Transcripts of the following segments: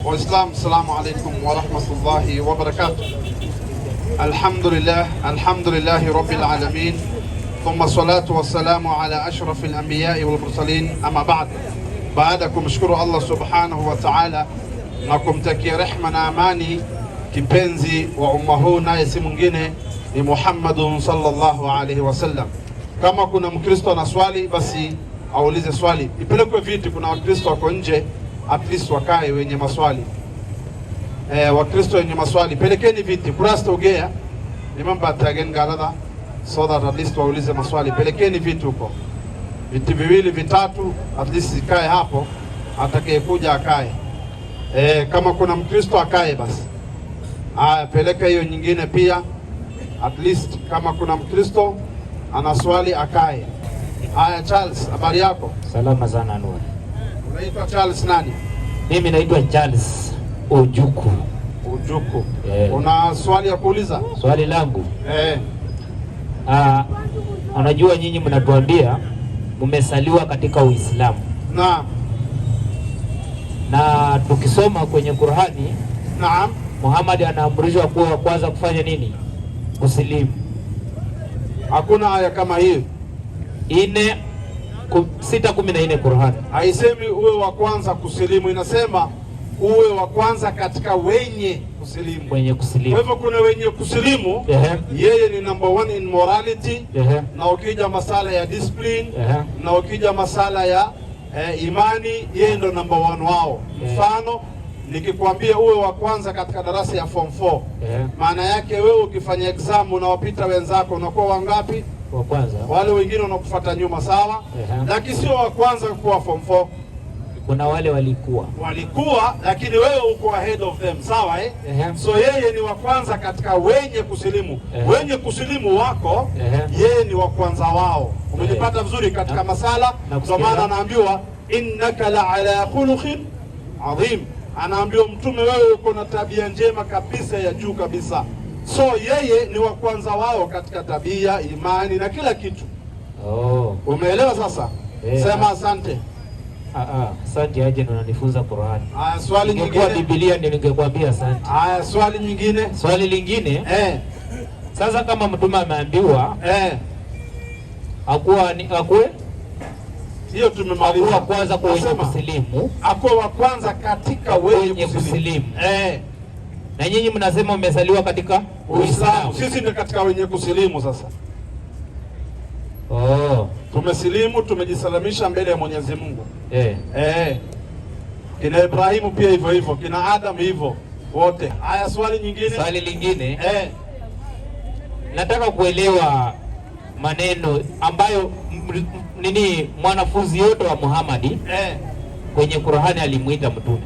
وإسلام. السلام عليكم ورحمة الله وبركاته. الحمد لله رب العالمين، ثم الصلاة والسلام على أشرف الأنبياء والمرسلين. أما بعد، baada kumshukuru Allah subhanahu wa ta'ala na kumtakia rehma na amani kipenzi wa umma huu, naye si mwingine ni Muhammadun sallallahu alaihi wasallam. Kama kuna Mkristo na swali, basi aulize swali, ipelekwe viti. Kuna Wakristo wako nje, at least wakae wenye maswali. Wakristo wenye maswali pelekeni viti. Kurasta ugea nimamba tagen galada, so that at least waulize maswali. Pelekeni viti huko, viti viwili vitatu, at least ikae hapo, atakayekuja akae. Kama kuna Mkristo akae basi. Peleka hiyo nyingine pia, at least kama kuna Mkristo ana swali akae. Charles, habari yako? Salama sana Anwar. Unaitwa Charles nani? Mimi naitwa Charles Ojuku. Ojuku. Una swali ya kuuliza? Swali langu. Unajua nyinyi mnatuambia mmesaliwa katika Uislamu. Na tukisoma kwenye Qur'ani, naam, Muhammad anaamrishwa kuwa wa kwanza kufanya nini? Kusilimu. Hakuna aya kama hiyo. 6:14 Qur'an haisemi uwe wa kwanza kusilimu, inasema uwe wa kwanza katika wenye kusilimu. Wenye kusilimu. Kwa hivyo kuna wenye kusilimu, yeye ni number 1 in morality. Na ukija masala ya discipline, na ukija masala ya imani, yeye ndo number 1 wao. Mfano, nikikwambia uwe wa kwanza katika darasa ya form 4, maana yake wewe ukifanya exam unawapita wenzako, unakuwa wangapi? Wa kwanza. Wale wengine wanakufuata nyuma, sawa? Lakini sio wa kwanza kuwa form 4. Kuna wale walikuwa, lakini wewe uko ahead of them, sawa So yeye ni wa kwanza katika wenye kusilimu. Wenye kusilimu wako, yeye ni wa kwanza wao. Umejipata vizuri katika masala. Kwa maana anaambiwa innaka la ala khuluqin adhim. Anaambiwa mtume, wewe uko na tabia njema kabisa, ya juu kabisa. So yeye ni wa kwanza wao katika tabia, imani na kila kitu. Umeelewa sasa? Sema asante. Asante aje na unanifunza Qur'an. Swali nyingine. Kwa Biblia ndio ningekwambia asante. Swali nyingine. Swali lingine. Sasa kama mtume ameambiwa akuwe hiyo tumemaliza. Wa kwanza kwa wenye kusilimu. Akuwe wa kwanza katika wenye kusilimu. Na nyinyi mnasema mmesaliwa katika Uislamu. Sisi ni katika wenye kusilimu sasa. Tumesilimu, tumejisalamisha mbele ya Mwenyezi Mungu. Kina Ibrahimu pia hivyo hivyo, kina Adam hivyo wote. Haya, swali nyingine. Swali lingine. Nataka kuelewa maneno ambayo mwanafunzi yote wa Muhammad kwenye Qur'ani alimuita mtume.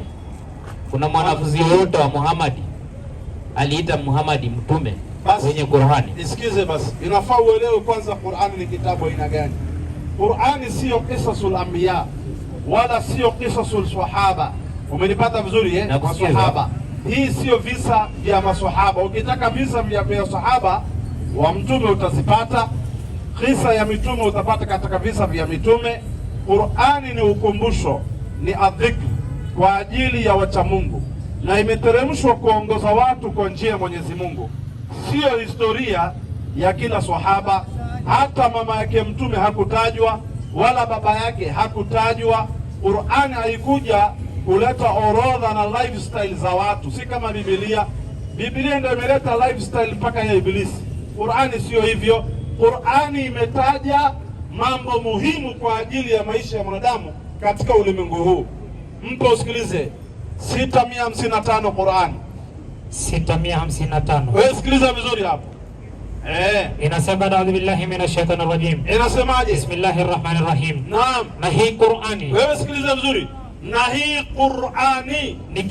Kuna mwanafunzi yote wa Muhammad aliita Muhammad mtume kwenye Qur'ani. Nisikize basi. Inafaa uelewe kwanza Qur'ani ni kitabu aina gani. Qur'ani sio qisasul anbiya wala sio qisasul sahaba. Umenipata vizuri Masahaba. Hii sio visa vya maswahaba. Ukitaka visa vya maswahaba wa mtume utazipata. Kisa ya mitume utapata katika visa vya mitume. Qur'ani ni ukumbusho, ni adhikri kwa ajili ya wacha Mungu, na imeteremshwa kuongoza watu kwa njia ya Mwenyezi Mungu. Sio historia ya kila sahaba. Hata mama yake mtume hakutajwa, wala baba yake hakutajwa. Qur'ani haikuja kuleta orodha na lifestyle za watu, si kama Biblia. Biblia ndio imeleta lifestyle mpaka ya Ibilisi. Qur'ani sio hivyo. Qur'ani imetaja mambo muhimu kwa ajili ya maisha ya mwanadamu katika ulimwengu huu. Mpo usikilize. 655 Qur'ani. 655. Wewe sikiliza vizuri hapo. Inasema a'udhu billahi minash shaitani rajim. Inasemaje? Bismillahir rahmanir rahim. Naam. Na hii Qur'ani. Wewe sikiliza vizuri. Na hii Qur'ani ni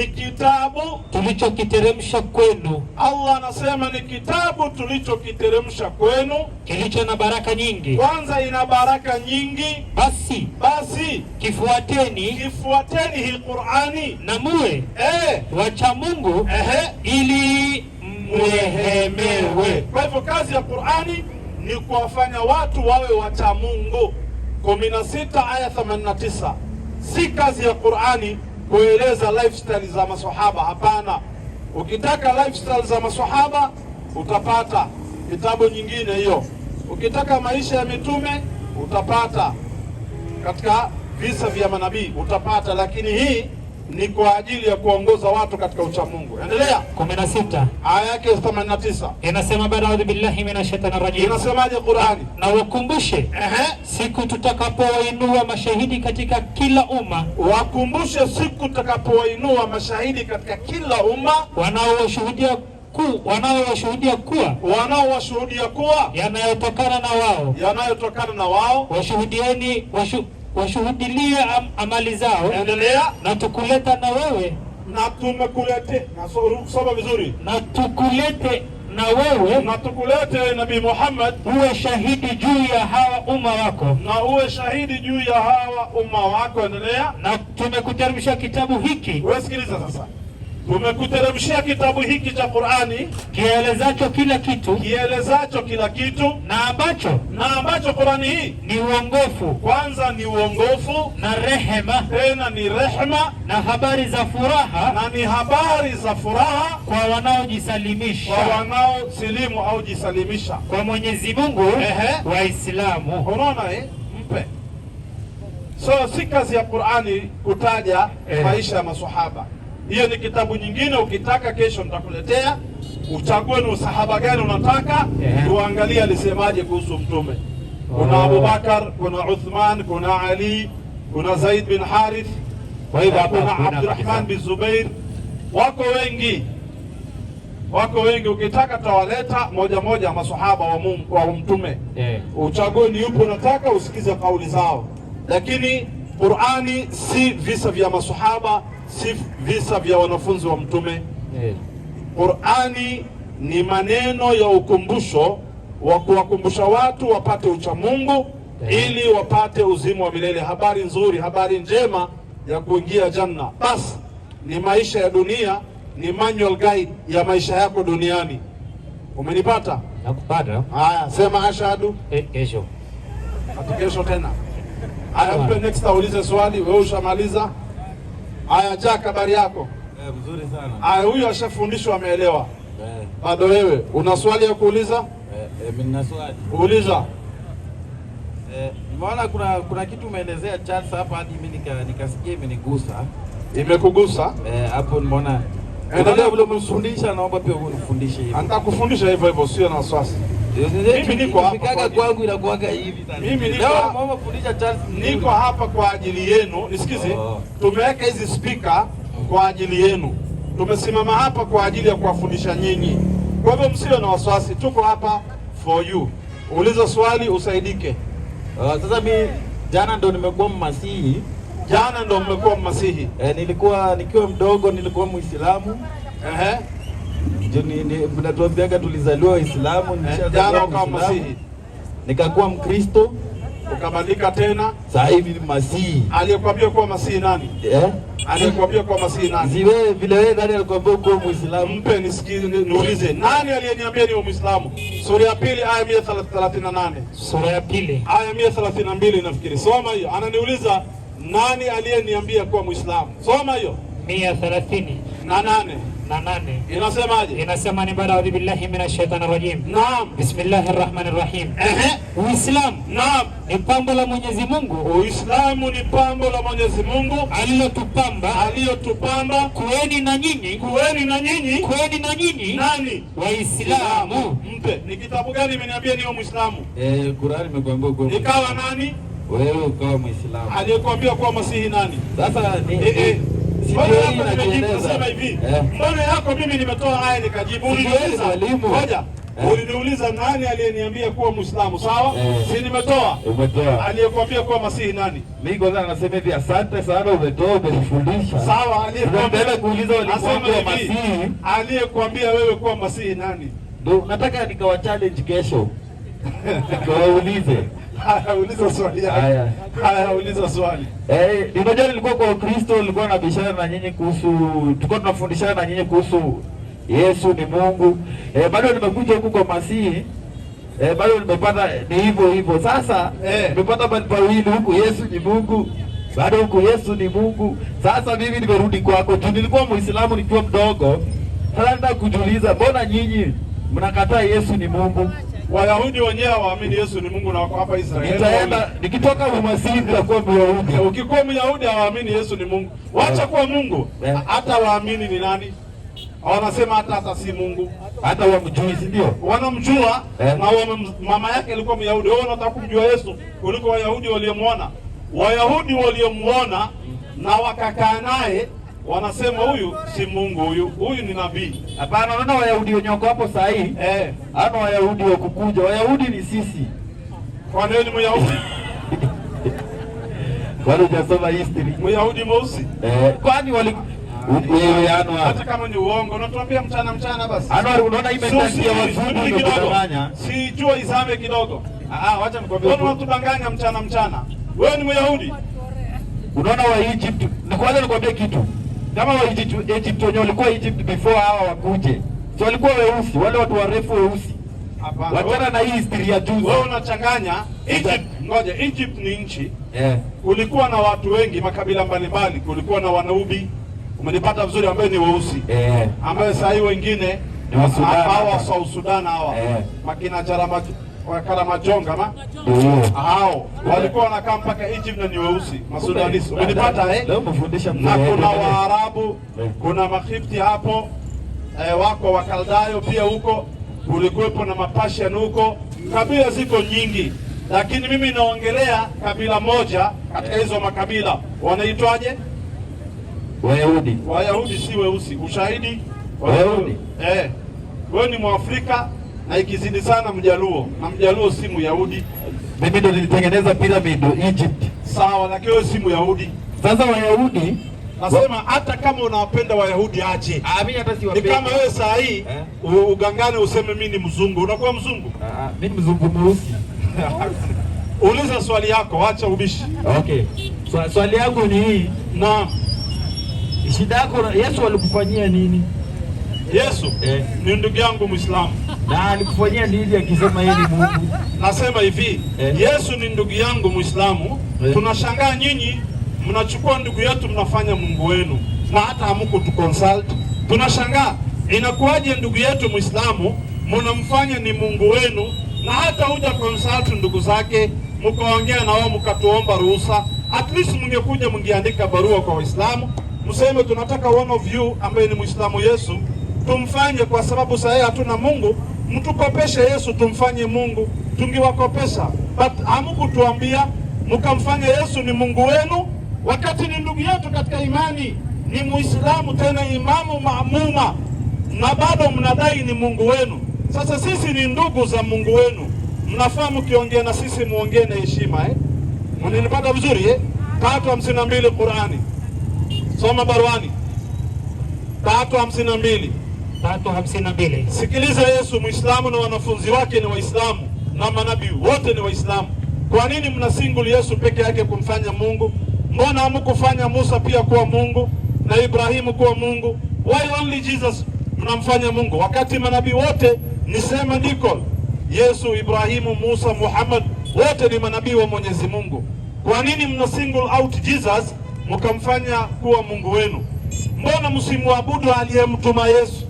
kitabu tulichokiteremsha kwenu. Allah anasema ni kitabu tulichokiteremsha kwenu, kilicho na baraka nyingi. Kwanza ina baraka nyingi. Basi kifuateni hii Qur'ani na muwe wacha Mungu ili mrehemewe. Kwa hivyo kazi ya Qur'ani ni kuwafanya watu wawe wacha Mungu. 16 aya 89. Si kazi ya Qur'ani kueleza lifestyle za maswahaba. Hapana, ukitaka lifestyle za maswahaba utapata kitabu nyingine hiyo. Ukitaka maisha ya mitume utapata katika visa vya manabii utapata, lakini hii ni kwa ajili ya kuongoza watu katika uchamungu. Endelea. 16 aya yake 89 inasema, ba'udhu billahi minash shaitani rajim. Inasemaje Qur'ani? Na wakumbushe siku tutakapowainua mashahidi katika kila umma. Wakumbushe siku tutakapowainua mashahidi katika kila umma, wanaowashuhudia kuwa yanayotokana na wao, washuhudilie amali zao. Endelea. Na tukuleta na wewe, na tumekulete, soma vizuri, na tukulete na wewe, na tukulete Nabii Muhammad uwe shahidi juu ya hawa umma wako, na uwe shahidi juu ya hawa umma wako. Endelea. Na tumekuteremshia kitabu hiki. Wewe sikiliza sasa, tumekuteremshia kitabu hiki cha Qur'ani kielezacho kila kitu, na ambacho Qur'ani hii ni uongofu. Kwanza ni uongofu, na rehema, tena ni rehema, na habari za furaha, na ni habari za furaha kwa wanaojisalimisha, kwa wanaosilimu au jisalimisha kwa Mwenyezi Mungu, Waislamu. Unaona mpe. So si kazi ya Qur'ani kutaja maisha ya maswahaba. Hiyo ni kitabu nyingine, ukitaka kesho nitakuletea. Uchague ni usahaba gani unataka, tuangalie alisemaje kuhusu mtume. Kuna Abubakar, kuna Uthman, kuna Ali, kuna Zaid bin Harith, kuna Abdurrahman bin Zubair. Wako wengi, ukitaka tawaleta moja moja maswahaba wa mtume. Uchague ni yupo unataka, usikize kauli zao. Lakini Qur'ani si visa vya maswahaba, si visa vya wanafunzi wa mtume. Qur'ani ni maneno ya ukumbusho wa kuwakumbusha watu wapate uchamungu ili wapate uzima wa milele. Habari nzuri, habari njema ya kuingia janna. Basi ni maisha ya dunia, ni manual guide ya maisha yako duniani. Umenipata? Nakupata. Haya, sema ashhadu. Kesho. Kesho tena. Haya, mpe next aulize swali, wewe ushamaliza. Haya, Jack, habari yako? Mzuri sana. Haya, huyu ashafundishwa ameelewa. Bado wewe una swali ya kuuliza? Mimi nina swali. Uliza. Nimeona kuna kitu umeelezea Charles hapa hadi mimi nikasikia imenigusa. Imekugusa? Hapo nimeona. Endelea vile umefundisha, naomba pia unifundishe hivi. Nitakufundisha hivyo hivyo, sio na wasiwasi. Mimi niko hapa kwangu inakuaga hivi sana. Mimi niko hapa kwa ajili yenu. Nisikize. Tumeweka hizi speaker kwa ajili yenu. Tumesimama hapa kwa ajili ya kuwafundisha nyinyi. Kwa hivyo msio na wasiwasi, tuko hapa for you. Uliza swali usaidike. Sasa mimi jana ndo nimekuwa mmasihi. Jana ndo mmekuwa mmasihi. Nikiwa mdogo nilikuwa Muislamu. Mnatuambiaga tulizaliwa Waislamu, jana ukawa masihi. Nikakuwa Mkristo, ukabadilika tena. Sasa hivi ni masihi. Aliyekwambia kuwa masihi nani? Aliyekwambia kuwa masihi nani? Ziwe vile wewe nani alikwambia kuwa Muislamu? Mpe nisikize, niulize. Nani aliyeniambia ni Muislamu? Sura ya pili aya 138. Sura ya pili aya 132 nafikiri. Soma hiyo. Ananiuliza nani aliyeniambia kuwa Muislamu? Soma hiyo. 138. Inasemaje? Inasema ni ba'udhu billahi minash shaitani rajim. Naam. Bismillahir rahmanir rahim. Uislamu. Naam. Ni pambo la Mwenyezi Mungu. Uislamu ni pambo la Mwenyezi Mungu aliyotupamba. Kuweni na nyinyi. Nani? Waislamu. Mpe. Ni kitabu gani imeniambia niwe Muislamu? Qur'ani imekwambia kuwa. Ikawa nani? Wewe ukawa Muislamu. Aliyekwambia kuwa masihi nani? Sasa Nasema hivi, mbona yako mimi nimetoa aya nikajibu. Uliniuliza nani aliyeniambia kuwa Muislamu, sawa? Si nimetoa? Umetoa. Aliyekwambia kuwa masihi nani? Mimi kwanza nasema hivi, asante sana, umetoa, umenifundisha. Sawa, aliyekwambia kuuliza walikuwa masihi. Aliyekwambia wewe kuwa masihi nani? Ndio nataka nikawa challenge kesho. Nikawaulize. Uliza swali. Haya, uliza swali. Nimejua nilikuwa kwa Kristo, nilikuwa nabishana na nyinyi tulikuwa tunafundishana na nyinyi kuhusu Yesu ni Mungu. Bado nimekuja huku kwa Masihi. Bado nimepata ni hivyo. Sasa nimepata bali pawili huku, Yesu ni Mungu. bado huko Yesu ni Mungu. Sasa mimi nimerudi kwako juu nilikuwa Muislamu nikiwa mdogo. Sasa nataka kujiuliza, mbona nyinyi mnakataa Yesu ni Mungu? Wayahudi wenyewe waamini Yesu ni Mungu na wako hapa Israeli. Nitaenda nikitoka Umasihi nitakuwa Myahudi. Ukikuwa Myahudi hawaamini Yesu ni Mungu. Wacha kuwa Mungu. Hata waamini ni nani? Wanasema hata si Mungu. Hata wamjui, si ndio? Wanamjua na mama yake alikuwa Myahudi. Wao wanataka kumjua Yesu kuliko Wayahudi waliomuona. Wayahudi waliomuona na wakakaa naye wanasema huyu si Mungu, huyu ni nabii. Hapana, unaona Wayahudi wenye wako hapo saa hii? Hana Wayahudi wa kukuja. Wayahudi ni sisi. Kwa nini ni Myahudi? Kwani hujasoma history? Myahudi mweusi. Kwani wewe Anwar, hata kama ni uongo unatuambia mchana basi. Anwar, unaona imetakia wazungu kudanganya. Si jua izame kidogo. Wacha nikwambie. Wewe unatudanganya mchana. Wewe ni Myahudi. Unaona wa Egypt, kwanza nikwambie kitu. Kama wa Egypt wenyewe walikuwa Egypt before hawa wakuje. So walikuwa weusi, wale watu warefu weusi. Hapana. Wachana na hii history ya juzi. Wewe unachanganya Egypt. Ngoja, Egypt ni nchi. Kulikuwa na watu wengi, makabila mbalimbali. Kulikuwa na Wanubi. Umenipata vizuri, ambaye ni weusi. Ambaye saa hii wengine ni wa Sudan. Hawa South Sudan hawa. Makina Karamajonga hao walikuwa wanakaa mpaka Egypt na ni weusi Masudanisi. Umenipata Leo mfundisha na kuna Waarabu, kuna Makhifti hapo wako Wakaldayo pia huko, kulikuwepo na Mapashian huko. Kabila ziko nyingi, lakini mimi naongelea kabila moja katika hizo makabila. Wanaitwaje? Wayahudi. Wayahudi si weusi. Ushahidi? Wayahudi. Wewe ni Mwafrika na ikizidi sana Mjaluo, na Mjaluo si Myahudi. Mimi ndo nilitengeneza pyramid Egypt. Sawa, lakini wewe si Myahudi. Sasa Wayahudi nasema hata kama unawapenda Wayahudi aje. Mimi hata siwapendi. Ni kama wewe saa hii ugangane useme mimi ni mzungu. Unakuwa mzungu? Mimi ni mzungu mweusi. Uliza swali yako, acha ubishi. Okay. Swali yangu ni hii. Naam. Shida yako, Yesu alikufanyia nini? Yesu ni ndugu yangu Muislamu. Na alikufanyia nini akisema yeye ni Mungu? Nasema hivi, Yesu ni ndugu yangu Muislamu. Tunashangaa nyinyi mnachukua ndugu yetu mnafanya Mungu wenu na hata hamuko tu consult. Tunashangaa inakuwaje ndugu yetu Muislamu mnamfanya ni Mungu wenu na hata huja consult ndugu zake mkaongea na wao mkatuomba ruhusa. At least mngekuja mngeandika barua kwa Waislamu mseme tunataka one of you ambaye ni Muislamu Yesu tumfanye, kwa sababu sasa hatuna Mungu, mtukopeshe Yesu tumfanye Mungu, tungewakopesha. But hamukutuambia, mkamfanya Yesu ni Mungu wenu wakati ni ndugu yetu katika imani, ni Muislamu tena imamu maamuma, na bado mnadai ni Mungu wenu. Sasa sisi ni ndugu za Mungu wenu, mnafaa mkiongea na sisi muongee na heshima. Mnanipata vizuri? 3:52 Qur'ani. Soma baruani 3:52. 3:52. Sikiliza, Yesu Muislamu na wanafunzi wake ni Waislamu na manabii wote ni Waislamu. Kwa nini mna single Yesu peke yake kumfanya Mungu? Mbona hamkufanya Musa pia kuwa Mungu na Ibrahimu kuwa Mungu? Why only Jesus mnamfanya Mungu wakati manabii wote ni sema Nicol? Yesu, Ibrahimu, Musa, Muhammad wote ni manabii wa Mwenyezi Mungu. Kwa nini mna single out Jesus mkamfanya kuwa Mungu wenu? Mbona msimuabudu aliyemtuma Yesu,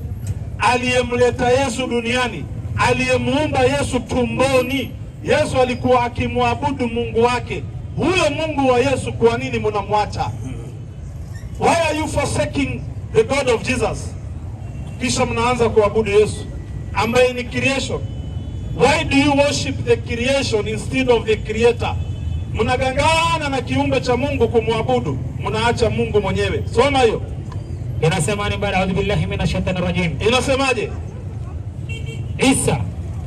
aliyemleta Yesu duniani, aliyemuumba Yesu tumboni? Yesu alikuwa akimwabudu Mungu wake. Huyo Mungu wa Yesu kwa nini mnamwacha? Why are you forsaking the God of Jesus? Kisha mnaanza kuabudu Yesu ambaye ni creation. Why do you worship the creation instead of the creator? Mnagangana na kiumbe cha Mungu kumwabudu, mnaacha Mungu mwenyewe. Soma hiyo. Inasema ni a'udhu billahi minash shaitani rajim. Inasemaje? Isa,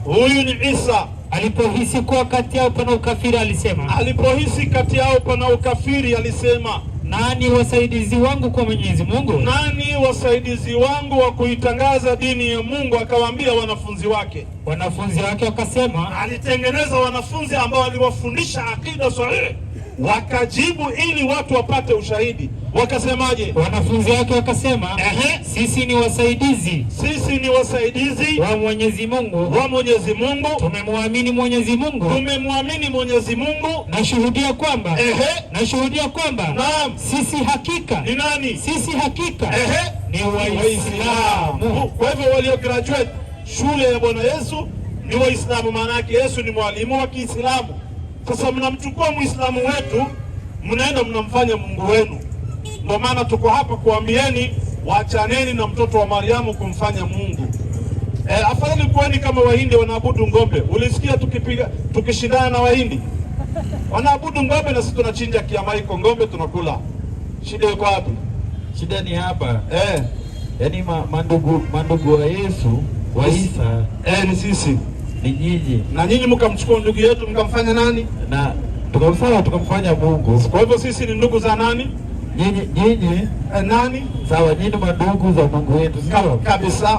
huyu ni Isa, alipohisi kuwa kati yao pana ukafiri alisema. Alipohisi kati yao pana ukafiri alisema, nani wasaidizi wangu kwa Mwenyezi Mungu? Nani wasaidizi wangu wa kuitangaza dini ya Mungu? Akawaambia wanafunzi wake. Wanafunzi wake wakasema, alitengeneza wanafunzi ambao waliwafundisha akida sahihi, wakajibu ili watu wapate ushahidi. Wakasemaje? Wanafunzi wake wakasema, sisi ni wasaidizi. Sisi ni wasaidizi wa Mwenyezi Mungu. Wa Mwenyezi Mungu. Tumemwamini Mwenyezi Mungu. Tumemwamini Mwenyezi Mungu. Nashuhudia kwamba. Nashuhudia kwamba. Naam. Sisi hakika. Ni nani? Sisi hakika. Ni Waislamu. Kwa hivyo walio graduate shule ya Bwana Yesu ni Waislamu, maana yake Yesu ni mwalimu wa Kiislamu. Sasa mnamchukua Muislamu wetu, mnaenda mnamfanya Mungu wenu. Ndio maana tuko hapa kuambieni, waachaneni na mtoto wa Mariamu kumfanya Mungu. Afadhali kuweni kama Wahindi wanaabudu ng'ombe. Ulisikia tukishindana na Wahindi? Wanaabudu ng'ombe na sisi tunachinja kiamaiko ng'ombe tunakula. Shida iko wapi? Shida ni hapa. Yaani mandugu wa Yesu, wa Isa, ni sisi. Ni nyinyi. Na nyinyi mkamchukua ndugu yetu mkamfanya nani? Na tukamfanya Mungu. Kwa hivyo sisi ni ndugu za nani? Nyinyi nani? Sawa, nyinyi mandugu za Mungu wetu, sio? Kabisa.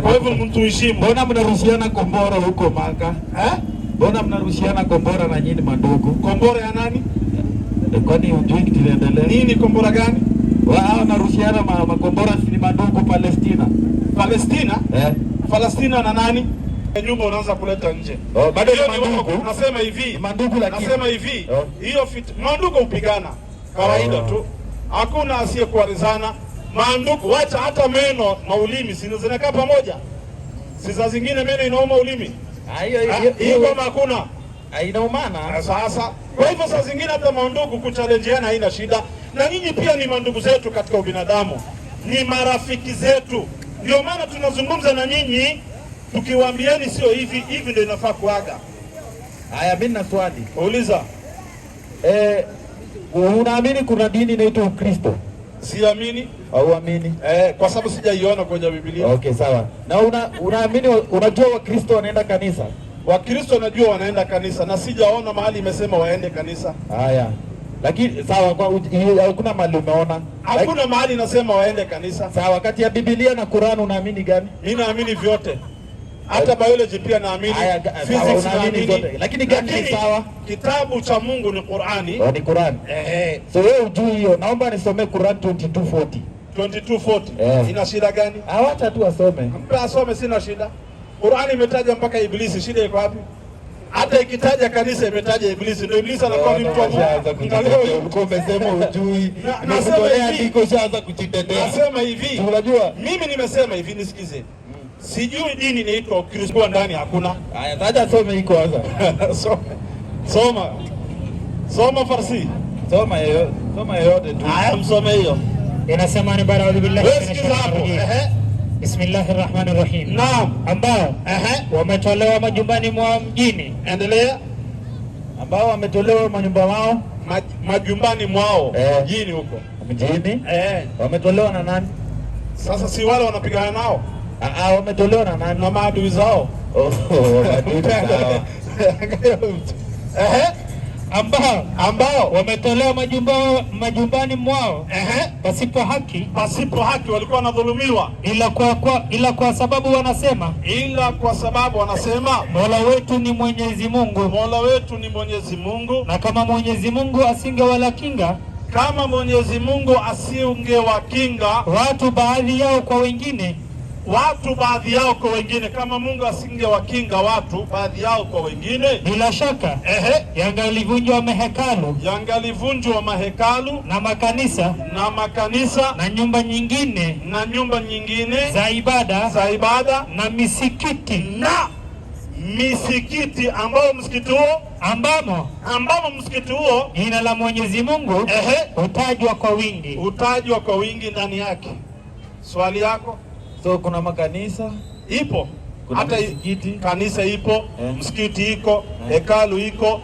Kwa hivyo mtuheshimu. Mbona mnarushiana kombora huko Maka? Mbona mnarushiana kombora na nyinyi mandugu? Kombora ya nani? Kwani hujui kinaendelea? Nini kombora gani? Wao wanarushiana makombora si mandugu Palestina. Palestina? Palestina na nani? Nyumba unaanza kuleta nje. Bado ni mandugu. Nasema hivi. Mandugu lakini. Nasema hivi. Hiyo mandugu upigana. Kawaida tu. Hakuna asiyekuarizana. Mandugu, wacha hata meno na ulimi zinakaa pamoja. Si za zingine meno inauma ulimi. Hiyo kama hakuna. Inaumana. Sasa. Kwa hivyo saa zingine hata mandugu kuchallengeana haina shida. Na nyinyi pia ni mandugu zetu katika ubinadamu. Ni marafiki zetu. Ndio maana tunazungumza na nyinyi tukiwaambieni sio hivi, hivi ndio inafaa kuaga. Haya, mimi na swali. Uliza. Unaamini kuna dini inaitwa Ukristo? Siamini. Au amini? Kwa sababu sijaiona kwenye Biblia. Okay, sawa. Na unaamini unajua Wakristo wanaenda kanisa? Wakristo najua wanaenda kanisa na sijaona mahali imesema waende kanisa. Haya. Lakini sawa, hakuna mahali umeona? Hakuna mahali nasema waende kanisa. Sawa, kati ya Biblia na Qur'an unaamini gani? Mimi naamini vyote. Hata biology pia naamini, physics naamini. Lakini gani ni sawa? Kitabu cha Mungu ni Qur'ani. Ni Qur'an. So wewe ujui hiyo. Naomba nisomee Qur'an 22:40. 22:40. Ina shida gani? Awacha tu asome. Mpe asome, sina shida. Qur'ani imetaja mpaka Ibilisi, shida iko wapi? Hata ikitaja kanisa imetaja Ibilisi. Ndio Ibilisi anakuwa ni mtu wa Mungu. Ulikuwa umesema ujui. Nasema ndiko shaanza kujitetea. Nasema hivi. Unajua? Mimi nimesema hivi, nisikize. Sijui dini inaitwa Ukristo, ndani hakuna. Haya, taja some iko kwanza. Soma Farsi. Soma yote tu. Haya, msome hiyo. Inasema ni baada ya billahi. Bismillahir Rahmanir Rahim. Naam. Ambao wametolewa majumbani mwa mjini. Endelea. Ambao wametolewa manyumba wao majumbani mwao mjini huko. Mjini? Wametolewa na nani? Sasa si wale wanapigana nao? Wametolewa na nani? Na maadui zao. Maadui zao. Ambao wametolewa majumbani mwao pasipo haki, walikuwa wanadhulumiwa, ila kwa sababu wanasema, Mola wetu ni Mwenyezi Mungu, na kama Mwenyezi Mungu asingewakinga watu baadhi yao kwa wengine, kama Mungu asingewakinga watu baadhi yao kwa wengine, bila shaka yangalivunjwa mahekalu na makanisa na nyumba nyingine za ibada na misikiti ambamo msikiti huo jina la Mwenyezi Mungu hutajwa kwa wingi ndani yake. Swali yako? So kuna makanisa ipo, hata msikiti, kanisa ipo, msikiti iko, hekalu iko,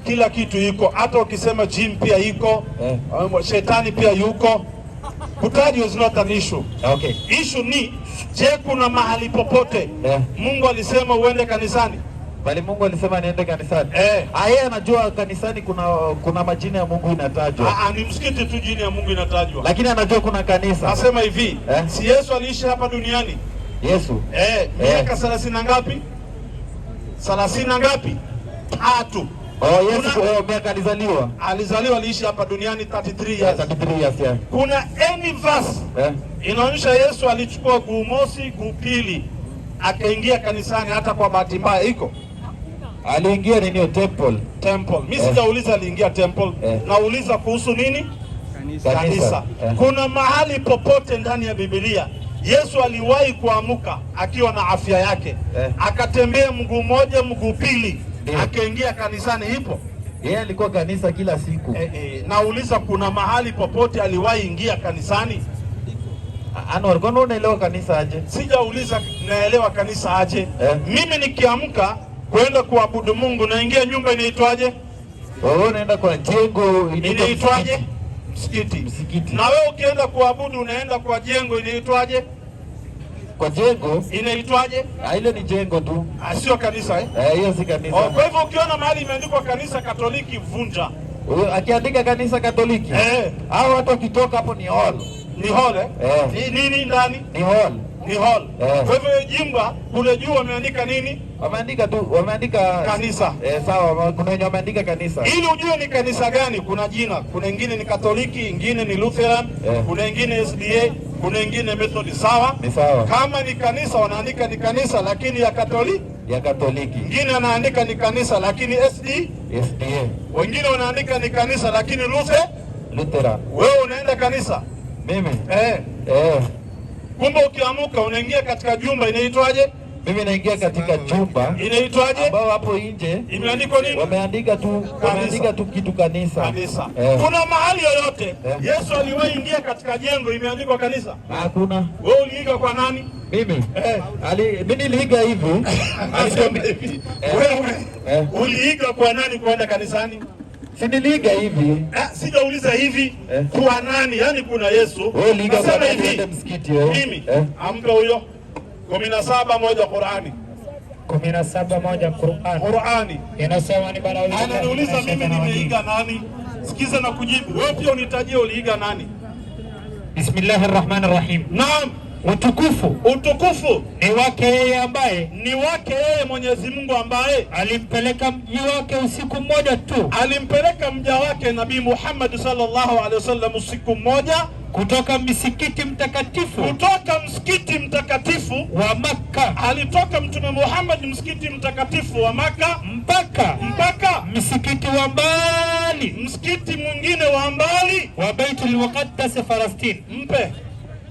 kila kitu iko. Hata ukisema gym pia iko, shetani pia yuko. Kutajwa is not an issue. Okay. Issue ni je, kuna mahali popote Mungu alisema uende kanisani? Bali Mungu alisema niende kanisani. Yeye anajua kanisani kuna majina ya Mungu inatajwa. Ni msikiti tu jina ya Mungu inatajwa. Lakini anajua kuna kanisa. Nasema hivi, si Yesu aliishi hapa duniani? Yesu. Miaka 30 ngapi? 30 ngapi? 3. Yesu miaka alizaliwa aliishi hapa duniani 33 years. 33 years, yeah. Kuna any verse inaonyesha Yesu alichukua guu mosi, guu pili akaingia kanisani hata kwa bahati mbaya? Iko? Aliingia nini? Temple. Mimi sijauliza aliingia temple. Nauliza kuhusu nini? Kanisa. Kuna mahali popote ndani ya Biblia Yesu aliwahi kuamuka akiwa na afya yake akatembea mguu moja mguu pili akaingia kanisani? Ipo? Yeye alikuwa kanisa kila siku. Nauliza kuna mahali popote aliwahi ingia kanisani? Anwar, kwa nini unaelewa kanisa aje? Sijauliza naelewa kanisa aje. Mimi nikiamka kwenda kuabudu Mungu naingia nyumba inaitwaje? Wewe unaenda kwa jengo inaitwaje? Msikiti. Na wewe ukienda kuabudu unaenda kwa jengo inaitwaje? Kwa jengo inaitwaje? Ile ni jengo tu. Sio kanisa hiyo si kanisa. Kwa hivyo ukiona mahali imeandikwa kanisa Katoliki vunja. Akiandika kanisa Katoliki. Hao watu wakitoka hapo ni hall. Ni hall nini ndani? Ni hall. Kwa hivyo jimba kule juu wameandika nini? Wameandika kanisa. Sawa, kuna wenye wameandika kanisa. Ili ujue ni kanisa gani, kuna jina. Kuna ingine ni Katoliki, ingine ni Lutheran, kuna ingine SDA, kuna ingine Method. Sawa? Ni sawa. Kama ni kanisa wanaandika ni kanisa lakini ya Katoliki. Ingine wanaandika ni kanisa lakini SDA. Wengine wanaandika ni kanisa lakini Lutheran. Wewe unaenda kanisa? Mimi? Kumbe ukiamuka unaingia katika jumba inaitwaje? Mimi naingia katika jumba inaitwaje? Ambao hapo nje imeandikwa nini? Wameandika tu kitu kanisa. Kuna mahali yoyote Yesu aliwahi ingia katika jengo imeandikwa kanisa? Hakuna. Wewe uliiga kwa nani? Mimi? Mimi niliiga hivi. Wewe uliiga kwa nani kwenda kanisani? Si niliiga hivi. Sijauliza hivi kwa nani? Yaani kuna Yesu. Nasema hivi msikiti mimi amka huyo 17:1 Qur'ani. 17:1 Qur'ani. Inasema ni bara. Ananiuliza mimi nimeiga nani? Sikiza na kujibu. Wewe pia unitajie uliiga nani? Bismillahir Rahmanir Rahim. Naam. Utukufu ni wake yeye Mwenyezi Mungu ambaye alimpeleka mji wake usiku mmoja tu. Alimpeleka mja wake Nabii Muhammad sallallahu alaihi wasallam usiku mmoja kutoka msikiti mtakatifu wa Makka. Alitoka Mtume Muhammad msikiti mtakatifu wa Makka mpaka msikiti mwingine wa mbali wa Baitul Muqaddas Palestine.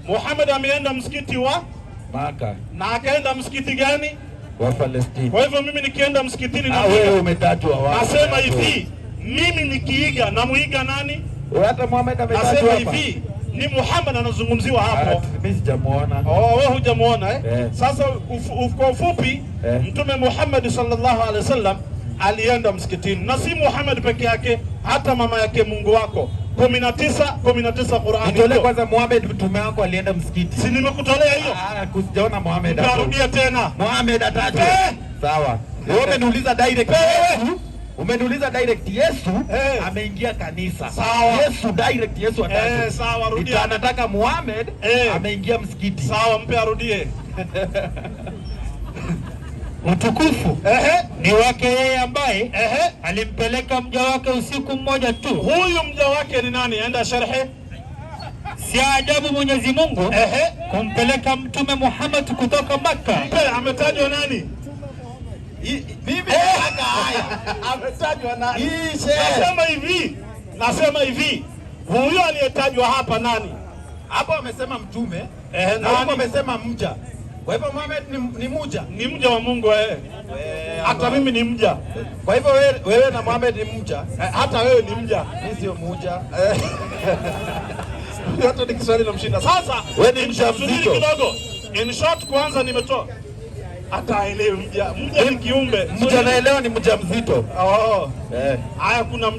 Muhammad ameenda msikiti wa Makka na akaenda msikiti gani? Wa Palestine. Kwa hivyo mimi nikienda msikitini na wewe umetajwa wapi? Nasema hivi, mimi nikiiga na muiga nani? Hata Muhammad ametajwa hapa. Nasema hivi, ni Muhammad anazungumziwa hapo. Mimi sijamuona. Wewe hujamuona Sasa kwa ufupi Mtume Muhammad sallallahu alaihi wasallam alienda msikitini, na si Muhammad peke yake, hata mama yake Mungu wako 19 Qur'ani. Nitolea kwanza Muhammad mtume wako alienda msikiti. Si nimekutolea hiyo? Kusijaona Muhammad hapo. Narudia tena. Muhammad atajwa. Sawa. Wewe umeniuliza direct. Umeniuliza direct Yesu ameingia kanisa. Sawa. Yesu direct Yesu atajwa. Sawa, rudia. Anataka Muhammad ameingia msikiti. Sawa, mpe arudie. Utukufu ni wake yeye ambaye alimpeleka mja wake usiku mmoja tu. Huyu mja wake ni nani? Enda sharhi. Si ajabu Mwenyezi Mungu kumpeleka Mtume Muhammad kutoka Makka. Ametajwa nani? Bibi ametajwa nani? Nasema hivi, huyu aliyetajwa hapa nani? Hapo amesema mtume, na hapo amesema mja. Kwa hivyo Muhammad ni mja wa Mungu hata mimi ni mja. Kwa hivyo wewe na Muhammad ni mja. Hata wewe ni mja. Mimi sio mja. Hata ni Kiswahili namshinda. Sasa wewe ni mja mzito kidogo. In short kwanza nimetoa. Hata aelewe mja ni kiumbe. Mja naelewa ni mja mzito. Haya kuna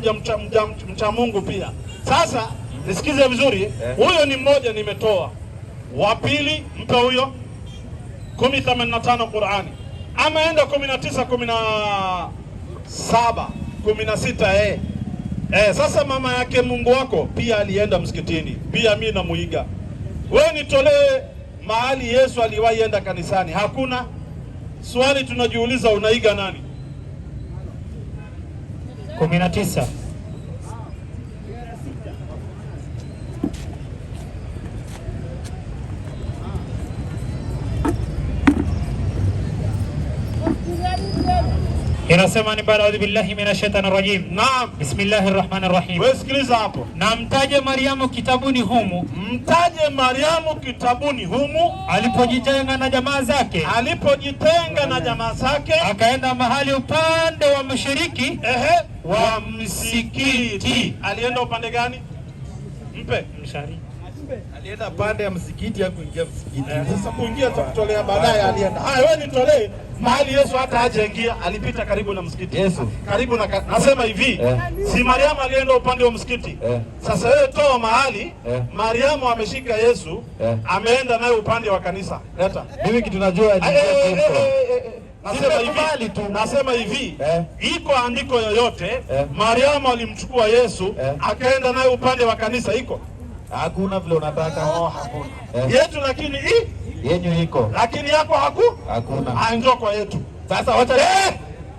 mcha Mungu pia. Sasa nisikize vizuri. Huyo ni mmoja nimetoa. Wa pili mpe huyo 10:85 Qur'ani. Ama enda 19:17 16 sasa mama yake Mungu wako pia alienda msikitini. Pia mimi namuiga. Wewe nitolee mahali Yesu aliwahi enda kanisani. Hakuna. Swali tunajiuliza, unaiga nani? 19. Inasema ni baada ya billahi minashaitani rajim. Naam. Bismillahir rahmanir rahim. Wewe sikiliza hapo. Na mtaje Mariamu kitabuni humu. Mtaje Mariamu kitabuni humu. Alipojitenga na jamaa zake. Alipojitenga na jamaa zake. Akaenda mahali upande wa mashariki wa msikiti. Alienda upande gani? Mpe. Mshari. Alienda pande ya msikiti ya kuingia msikiti. Sasa kuingia tutakutolea baadaye alienda. Haya wewe nitolee mahali Yesu hata hajaingia, alipita karibu na msikiti. Yesu. Karibu na nasema hivi, si Mariamu alienda upande wa msikiti. Sasa wewe toa mahali Mariamu ameshika Yesu, ameenda naye upande wa kanisa. Leta. Mimi kitu najua ni Nasema hivi, iko andiko yoyote Mariamu alimchukua Yesu akaenda naye upande wa kanisa iko? Hakuna vile unataka. Hakuna. Yetu lakini yenyu iko. Lakini yako hakuna. Njoo kwa yetu. Sasa wacha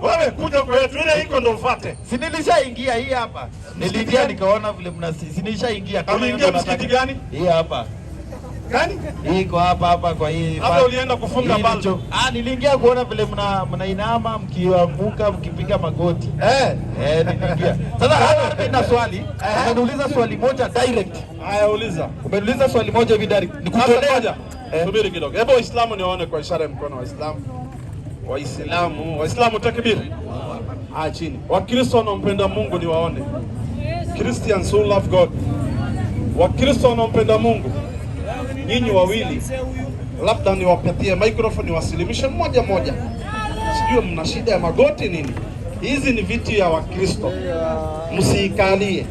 wewe kuja kwa yetu ile iko ndio ufuate. Si nilishaingia hii hapa. Niliingia nikaona vile mnasisi. Nilishaingia kama ingia msikiti gani? Hii hapa. Gani? Hii iko hapa kwa hii. Hapo ulienda kufunga balbu. Niliingia kuona vile mnainama mkianguka mkipiga magoti. Niliingia. Sasa hapa mimi na swali. Umeniuliza swali moja direct. Haya uliza. Umeniuliza swali moja hivi direct. Nikutolea. Subiri kidogo. Hebu Waislamu niwaone kwa ishara ya mkono Waislamu. Waislamu takbir. Chini. Wakristo wanaompenda Mungu niwaone. Christians who love God. Wakristo wanaompenda Mungu. Nyinyi wawili. Labda niwapatie microphone niwasilimishe mmoja. Sijui mna shida ya magoti nini? Hizi ni viti ya Wakristo. Msiikalie.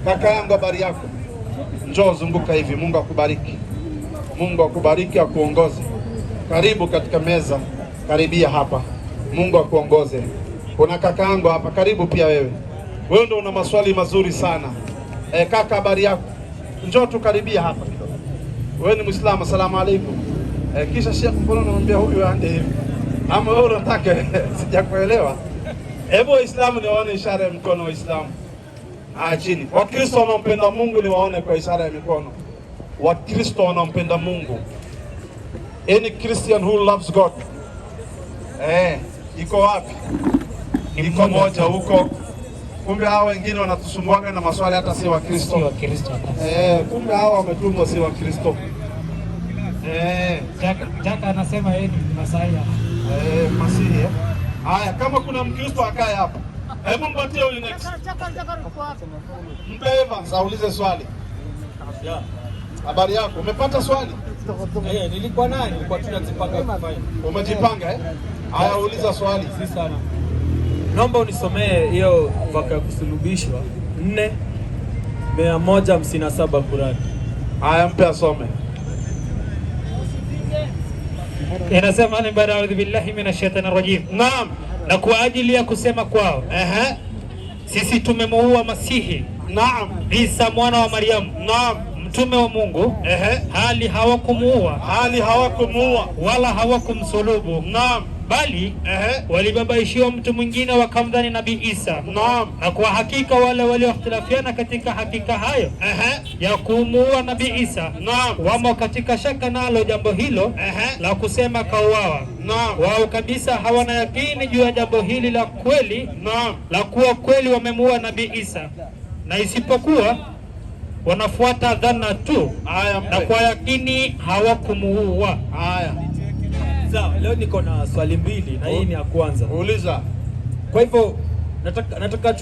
Kaka yangu habari yako? Njoo zunguka hivi. Mungu akubariki. Mungu akubariki, akuongoze. Karibu katika meza. Karibia hapa. Mungu akuongoze. Kuna kaka yangu hapa, karibu pia wewe. Wewe ndio una maswali mazuri sana. Kaka habari yako? Njoo tukaribia hapa kidogo. Wewe ni Muislamu, asalamu alaykum. Kisha Sheikh mbona unamwambia huyu aende hivi? Ama wewe unataka sijakuelewa. Hebu Waislamu niwaone ishara ya mkono wa Waislamu. Chini. Wakristo wanaompenda Mungu niwaone kwa ishara ya mikono. Wakristo wanaompenda Mungu. Any Christian who loves God. Iko wapi? Iko moja huko. Kumbe hao wengine wanatusumbuaga na maswali hata si Wakristo. Kumbe hao wametumwa si Wakristo. Jaka anasema yeye ni Masihi. Masihi. Haya, kama kuna Mkristo akae hapa. Hebu mpatie huyu next. Mpe Evans aulize swali. Habari yako? Umepata swali? Nilikuwa naye, nilikuwa tunajipanga kufanya. Umejipanga Haya, uliza swali. Si sana. Naomba unisomee hiyo vaka ya kusulubishwa 4:157 Qur'an. Haya, mpe asome. Inasema ni baada ya billahi minashaitani rajim. Naam. Na kwa ajili ya kusema kwao, sisi tumemuua Masihi. Naam. Isa mwana wa Mariamu. Naam. Mtume wa Mungu. Hali hawakumuua wala hawakumsulubu. Naam. Bali walibabaishiwa mtu mwingine wakamdhani Nabii Isa. Naam. Na kwa hakika wale walioikhtilafiana katika hakika hayo ya kumuua Nabii Isa, wamo katika shaka nalo jambo hilo la kusema kauawa. Wao kabisa hawana yakini juu ya jambo hili la kweli la kuwa kweli wamemuua Nabii Isa, na isipokuwa wanafuata dhana tu na kwa yakini hawakumuua. Haya. Sawa, leo niko na swali mbili na hii ni ya kwanza. Uliza. Kwa hivyo nataka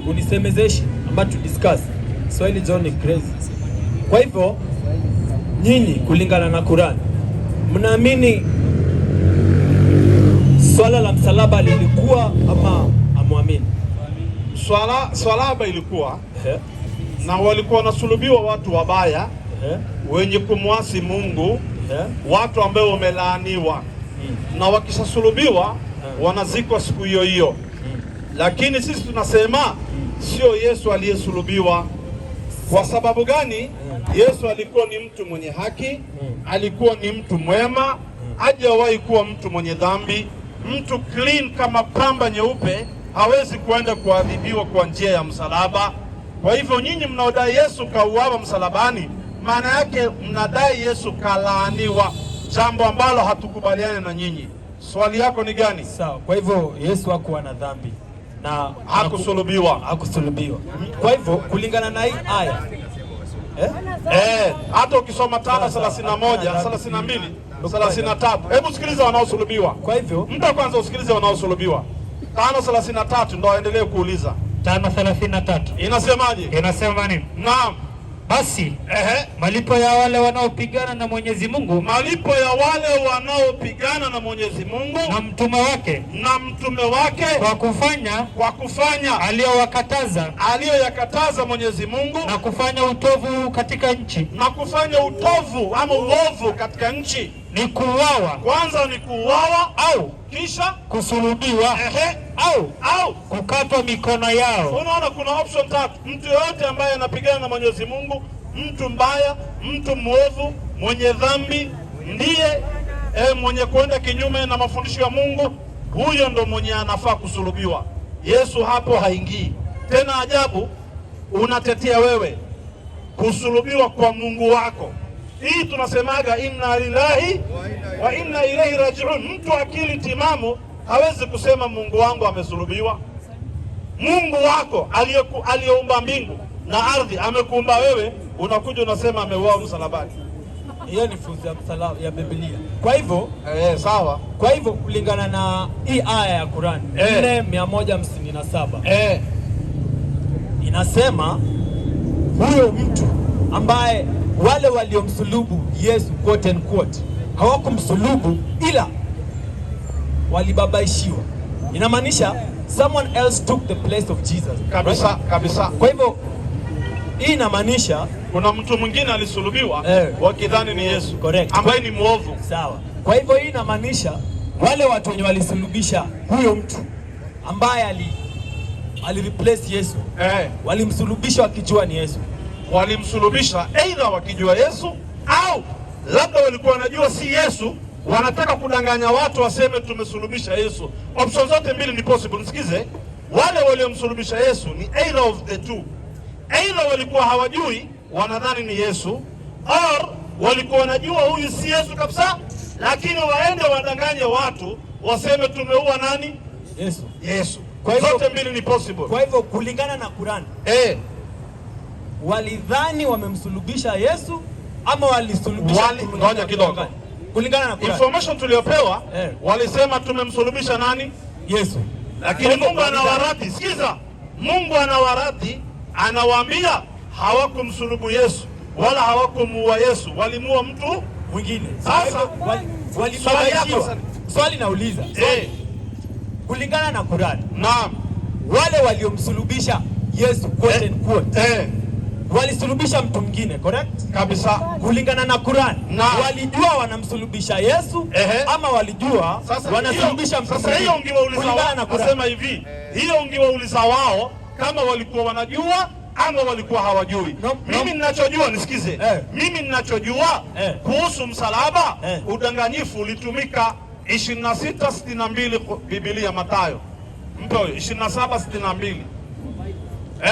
unisemezeshe ama tu discuss. Swahili John ni crazy. Kwa hivyo nyinyi kulingana na Qur'an mnaamini swala la msalaba lilikuwa ama amwamini? Swalaba ilikuwa na walikuwa wanasulubiwa watu wabaya wenye kumwasi Mungu, watu ambao wamelaaniwa, na wakishasulubiwa wanazikwa siku hiyo hiyo. Lakini sisi tunasema sio Yesu aliyesulubiwa. Kwa sababu gani? Yesu alikuwa ni mtu mwenye haki, alikuwa ni mtu mwema, hajawahi kuwa mtu mwenye dhambi, mtu clean kama pamba nyeupe, hawezi kuenda kuadhibiwa kwa njia ya msalaba. Kwa hivyo nyinyi mnaodai Yesu kauawa msalabani, maana yake mnadai Yesu kalaaniwa, jambo ambalo hatukubaliani na nyinyi. Swali yako ni gani? Sawa. Kwa hivyo Yesu hakuwa na dhambi na hakusulubiwa. Kwa hivyo kulingana na hii aya hata ukisoma 5:31, 32, 33, hebu sikiliza wanaosulubiwa. Kwa hivyo mtu kwanza usikilize wanaosulubiwa. 5:33 ndo aendelee kuuliza. 5:33 inasemaje? Inasema nini? Naam. Basi malipo ya wale wanaopigana na Mwenyezi Mungu, malipo ya wale wanaopigana na Mwenyezi Mungu na mtume wake kwa kufanya aliyoyakataza Mwenyezi Mungu na kufanya utovu katika nchi, ama uovu katika nchi, ni kuuawa. Kwanza ni kuuawa, au kisha kusulubiwa, au kukatwa mikono yao. Unaona kuna option tatu. Mtu yoyote ambaye anapigana na Mwenyezi Mungu, mtu mbaya, mtu mwovu, mwenye dhambi, ndiye mwenye kwenda kinyume na mafundisho ya Mungu, huyo ndo mwenye anafaa kusulubiwa. Yesu hapo haingii. Tena ajabu, unatetea wewe kusulubiwa kwa Mungu wako. Hii tunasemaga inna lillahi wa inna ilaihi rajiun. Mtu akili timamu hawezi kusema Mungu wangu amesulubiwa. Mungu wako aliyeumba mbingu na ardhi amekuumba wewe, unakuja unasema ameuawa msalabani. Hiyo ni funzo ya msalaba ya Biblia. Kwa hivyo sawa. Kwa hivyo kulingana na hii aya ya Qur'an 4:157 inasema huyo mtu ambaye wale waliomsulubu Yesu quote and quote hawakumsulubu ila walibabaishiwa. Inamaanisha someone else took the place of Jesus. Kabisa, right? Kabisa. Kwa hivyo hii inamaanisha kuna mtu mwingine alisulubiwa wakidhani ni Yesu. Correct. Ambaye ni mwovu. Sawa. Kwa hivyo hii inamaanisha wale watu wenye walisulubisha huyo mtu ambaye alireplace Yesu, walimsulubisha wakijua ni Yesu. Walimsulubisha aidha wakijua Yesu, au labda walikuwa wanajua si Yesu, wanataka kudanganya watu waseme tumesulubisha Yesu. Option zote mbili ni possible. Nisikize, wale waliomsulubisha Yesu ni either of the two. Either walikuwa hawajui, wanadhani ni Yesu, or walikuwa wanajua huyu si Yesu kabisa, lakini waende wadanganye watu waseme tumeua nani? Yesu. Kwa hivyo zote mbili ni possible. Kwa hivyo kulingana na Qur'an, walidhani wamemsulubisha Yesu ama walisulubisha? Ngoja kidogo. Kulingana na Qur'an, information tuliopewa, walisema tumemsulubisha nani? Yesu. Lakini Mungu anawaradhi. Sikiza, Mungu anawaradhi, anawaambia hawakumsulubu Yesu wala hawakumuua Yesu, walimuua mtu mwingine. Sasa walibabaishiwa. Swali nauliza, kulingana na Qur'an, naam, wale waliomsulubisha Yesu quote and quote walisulubisha mtu mwingine, correct? Kabisa. Kulingana na Qur'an, walijua wanamsulubisha Yesu ama walijua wanasulubisha mtu mwingine? Sasa hiyo ungewauliza wao, nasema hivi, hiyo ungewauliza wao kama walikuwa wanajua ama walikuwa hawajui. Mimi ninachojua, nisikize, mimi ninachojua kuhusu msalaba, udanganyifu ulitumika 26:62 Biblia, Mathayo. Mpe 27:62.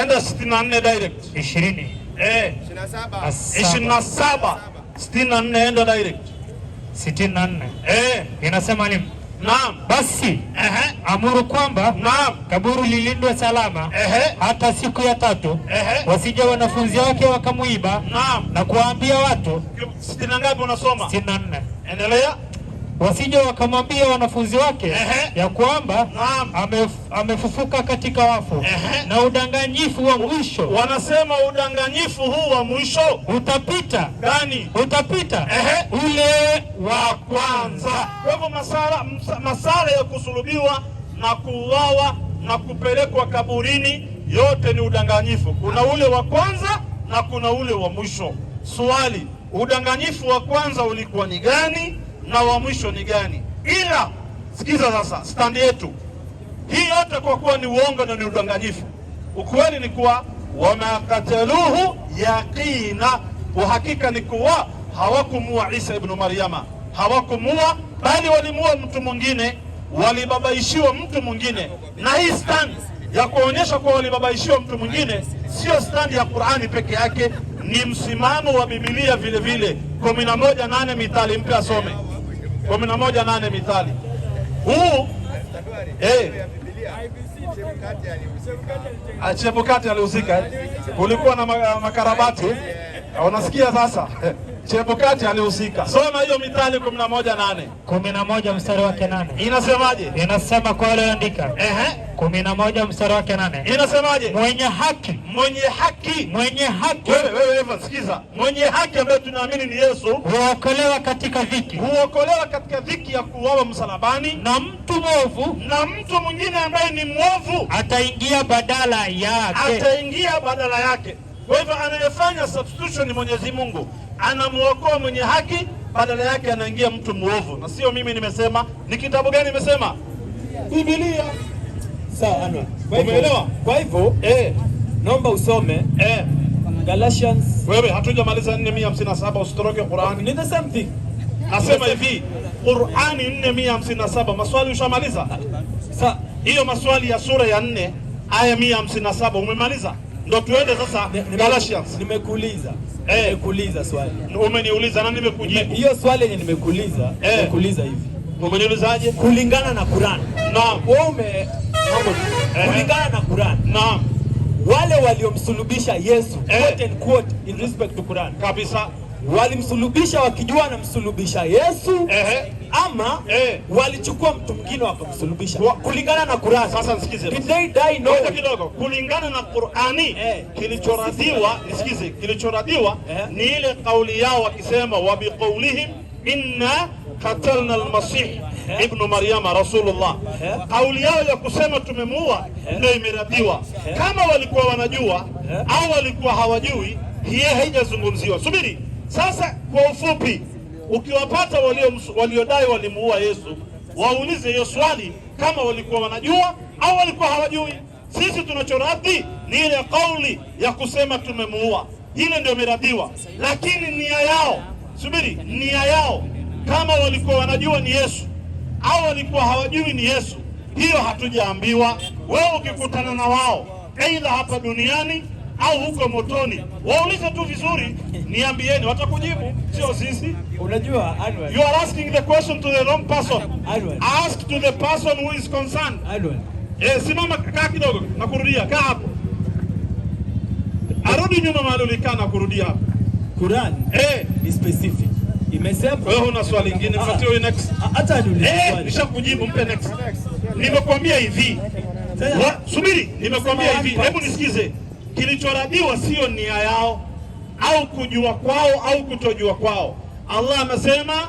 Enda 64 direct. 27:64 enda direct. 64. Inasema nini? Naam. Basi amuru kwamba kaburi lilindwe salama hata siku ya 3, wasije wanafunzi wake wakamuiba na kuwaambia watu. 60 ngapi unasoma? 64. Endelea. Wasije wakamwambia wanafunzi wake ya kwamba amefufuka katika wafu. Na udanganyifu wa mwisho, wanasema udanganyifu huu wa mwisho utapita. Gani? Utapita ule wa kwanza. Kwa hivyo masala ya kusulubiwa na kuuawa na kupelekwa kaburini yote ni udanganyifu. Kuna ule wa kwanza na kuna ule wa mwisho. Swali, udanganyifu wa kwanza ulikuwa ni gani na wa mwisho ni gani? Ila sikiza sasa, stand yetu hii yote kwa kuwa ni uongo na ni udanganyifu. Ukweli ni kuwa wamakataluhu yaqina, uhakika ni kuwa hawakumua Isa ibn Maryama, hawakumua, bali walimua mtu mwingine walibabaishiwa mtu mwingine, na hii stand ya kuonyesha kwa walibabaishiwa mtu mwingine sio stand ya Qur'ani peke yake, ni msimamo wa Biblia vile vile. 11:8 Mithali, mpe asome 11:8 Mithali. Huu Chebukati alihusika, kulikuwa na makarabati, unasikia sasa. Chebukati alihusika. Soma hiyo Mithali 11:8. 11 mstari wake 8. Inasemaje? Inasema kwa wale andika. 11 mstari wake 8. Inasemaje? Mwenye haki. Mwenye haki. Mwenye haki. Wewe sikiza. Mwenye haki ambaye tunaamini ni Yesu, huokolewa katika dhiki. Huokolewa katika dhiki ya kuuawa msalabani. Na mtu mwovu, na mtu mwingine ambaye ni mwovu ataingia badala yake. Ataingia badala yake. Kwa hivyo anayefanya substitution ni Mwenyezi Mungu. Anamuokoa mwenye haki, badala yake anaingia mtu mwovu. Na sio mimi nimesema, ni kitabu gani nimesema? Biblia. Sawa, Anwar. Umeelewa? Kwa hivyo, naomba usome Galatians. Wewe hatujamaliza 457, usitoroke Qur'ani. Ni the same thing. Nasema hivi, Qur'ani 457, maswali ushamaliza? Sasa hiyo maswali ya sura ya 4 aya 157 umemaliza? Ndio tuende sasa Galatians. Nimekuuliza. Nimekuuliza swali. Umeniuliza na nimekujibu. Hiyo swali yenye nimekuuliza, nimekuuliza hivi. Umeniulizaje? Kulingana na Qur'an. Naam. Wewe kulingana na Qur'an. Naam. Wale waliomsulubisha Yesu, quote and quote, in respect to Qur'an. Kabisa. Walimsulubisha wakijua anamsulubisha Yesu, ama walichukua mtu mwingine wakamsulubisha kulingana na Qur'an. Sasa nisikize. Did they die? No. Kidogo. Kulingana na Qur'ani, kilichoradiwa, nisikize, kilichoradiwa ni ile kauli yao wakisema wa biqaulihim inna qatalna al-masih ibn Maryama rasulullah. Kauli yao ya kusema tumemuua ndio imeradiwa. Kama walikuwa wanajua au walikuwa hawajui, hiyo haijazungumziwa. Subiri. Sasa kwa ufupi, ukiwapata waliodai walimuua Yesu, waulize hiyo swali kama walikuwa wanajua au walikuwa hawajui. Sisi tunachoradhi ni ile kauli ya kusema tumemuua, ile ndio imeradiwa. Lakini nia yao, subiri, nia yao kama walikuwa wanajua ni Yesu au walikuwa hawajui ni Yesu, hiyo hatujaambiwa. Wewe ukikutana na wao aidha hapa duniani au huko motoni, waulize tu vizuri, niambieni, watakujibu, sio sisi. Unajua Anwar, you are asking the question to the wrong person. Anwar, ask to the person who is concerned. Anwar, simama, kaa kidogo, nakurudia, kaa hapo, arudi nyuma mahali ulikaa na kurudia hapo. Quran ni specific. Imesema wewe una swali lingine, mfuatie huyo next. Hata niulize swali. Nishakujibu, mpe next. Nimekwambia hivi. Subiri, nimekwambia hivi. Hebu nisikize. Kilichoradiwa sio nia yao au kujua kwao au kutojua kwao. Allah amesema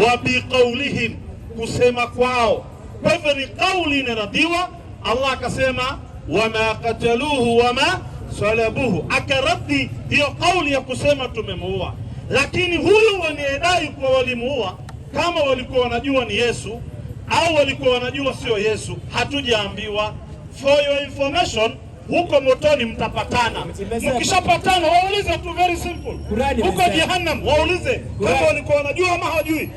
wa biqaulihim, kusema kwao. Kwa hivyo ni kauli inaradiwa. Allah akasema wama qataluhu wama salabuhu, akaradi hiyo kauli ya kusema tumemuua. Lakini huyu wanadai kwa walimuua, kama walikuwa wanajua ni Yesu au walikuwa wanajua sio Yesu, hatujaambiwa. For your information, huko motoni mtapatana. Mkishapatana waulize tu, very simple. Huko jehanamu waulize kama walikuwa wanajua ama hawajui.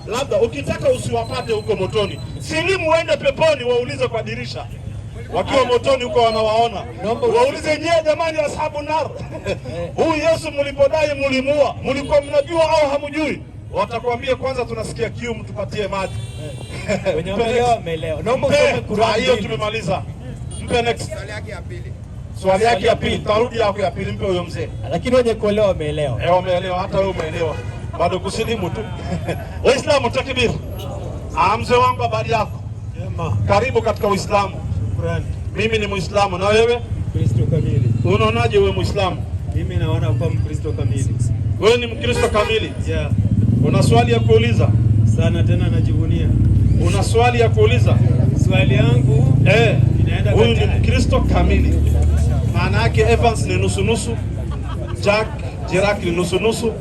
Labda ukitaka usiwapate huko motoni, silimu uende peponi, waulize kwa dirisha. Wakiwa motoni huko wanawaona, waulize nyie jamani ashabu nar, huyu Yesu mlipodai mulimuua, mlikuwa mnajua au hamjui? Watakwambia kwanza tunasikia kiu, mtupatie maji. Wenye wameelewa. Naomba usome Qur'an. Hiyo tumemaliza. Mpe next. Swali yake ya pili, tarudi yako ya pili, mpe huyo mzee. Lakini wenye kuelewa wameelewa. Wameelewa, hata wewe umeelewa. Bado kusilimu tu. Waislamu takbir. Mzee wangu, habari yako? Karibu katika Uislamu. Mimi ni Muislamu, na wewe? Mkristo kamili. Unaonaje wewe Muislamu? Mimi naona kwa Mkristo kamili. Wewe ni Mkristo kamili? Yeah. Una swali ya kuuliza? Sana tena najivunia. Una swali ya kuuliza? Swali yangu inaenda, huyu ni Mkristo kamili. Maana yake Evans ni nusu nusu, Jack ni nusu nusu.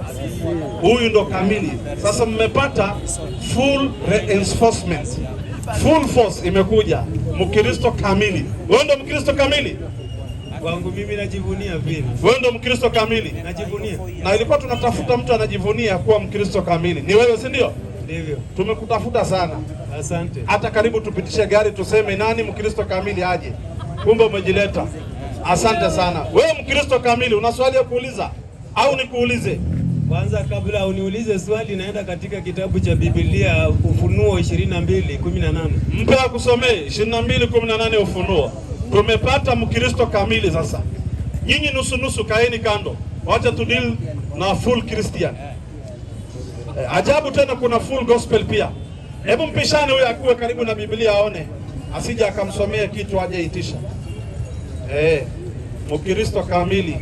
Huyu ndo kamili. Sasa mmepata full reinforcement. Full force imekuja. Mkristo kamili. Wewe ndo Mkristo kamili? Kwangu mimi najivunia vile. Wewe ndo Mkristo kamili? Najivunia. Na ilikuwa tunatafuta mtu anajivunia kuwa Mkristo kamili. Ni wewe, si ndio? Ndivyo. Tumekutafuta sana. Asante. Hata karibu tupitishe gari tuseme nani Mkristo kamili aje. Kumbe umejileta. Asante sana. Wewe Mkristo kamili una swali ya kuuliza au nikuulize? Kwanza kabla uniulize swali, naenda katika kitabu cha Biblia Ufunuo 22:18. Mpe akusomee 22:18 Ufunuo. Tumepata Mkristo kamili sasa. Nyinyi nusu nusu kaeni kando. Wacha tu deal na full Christian. Ajabu tena kuna full gospel pia. Hebu mpishane huyu akuwe karibu na Biblia aone. Asije akamsomea kitu aje itisha. Mkristo kamili.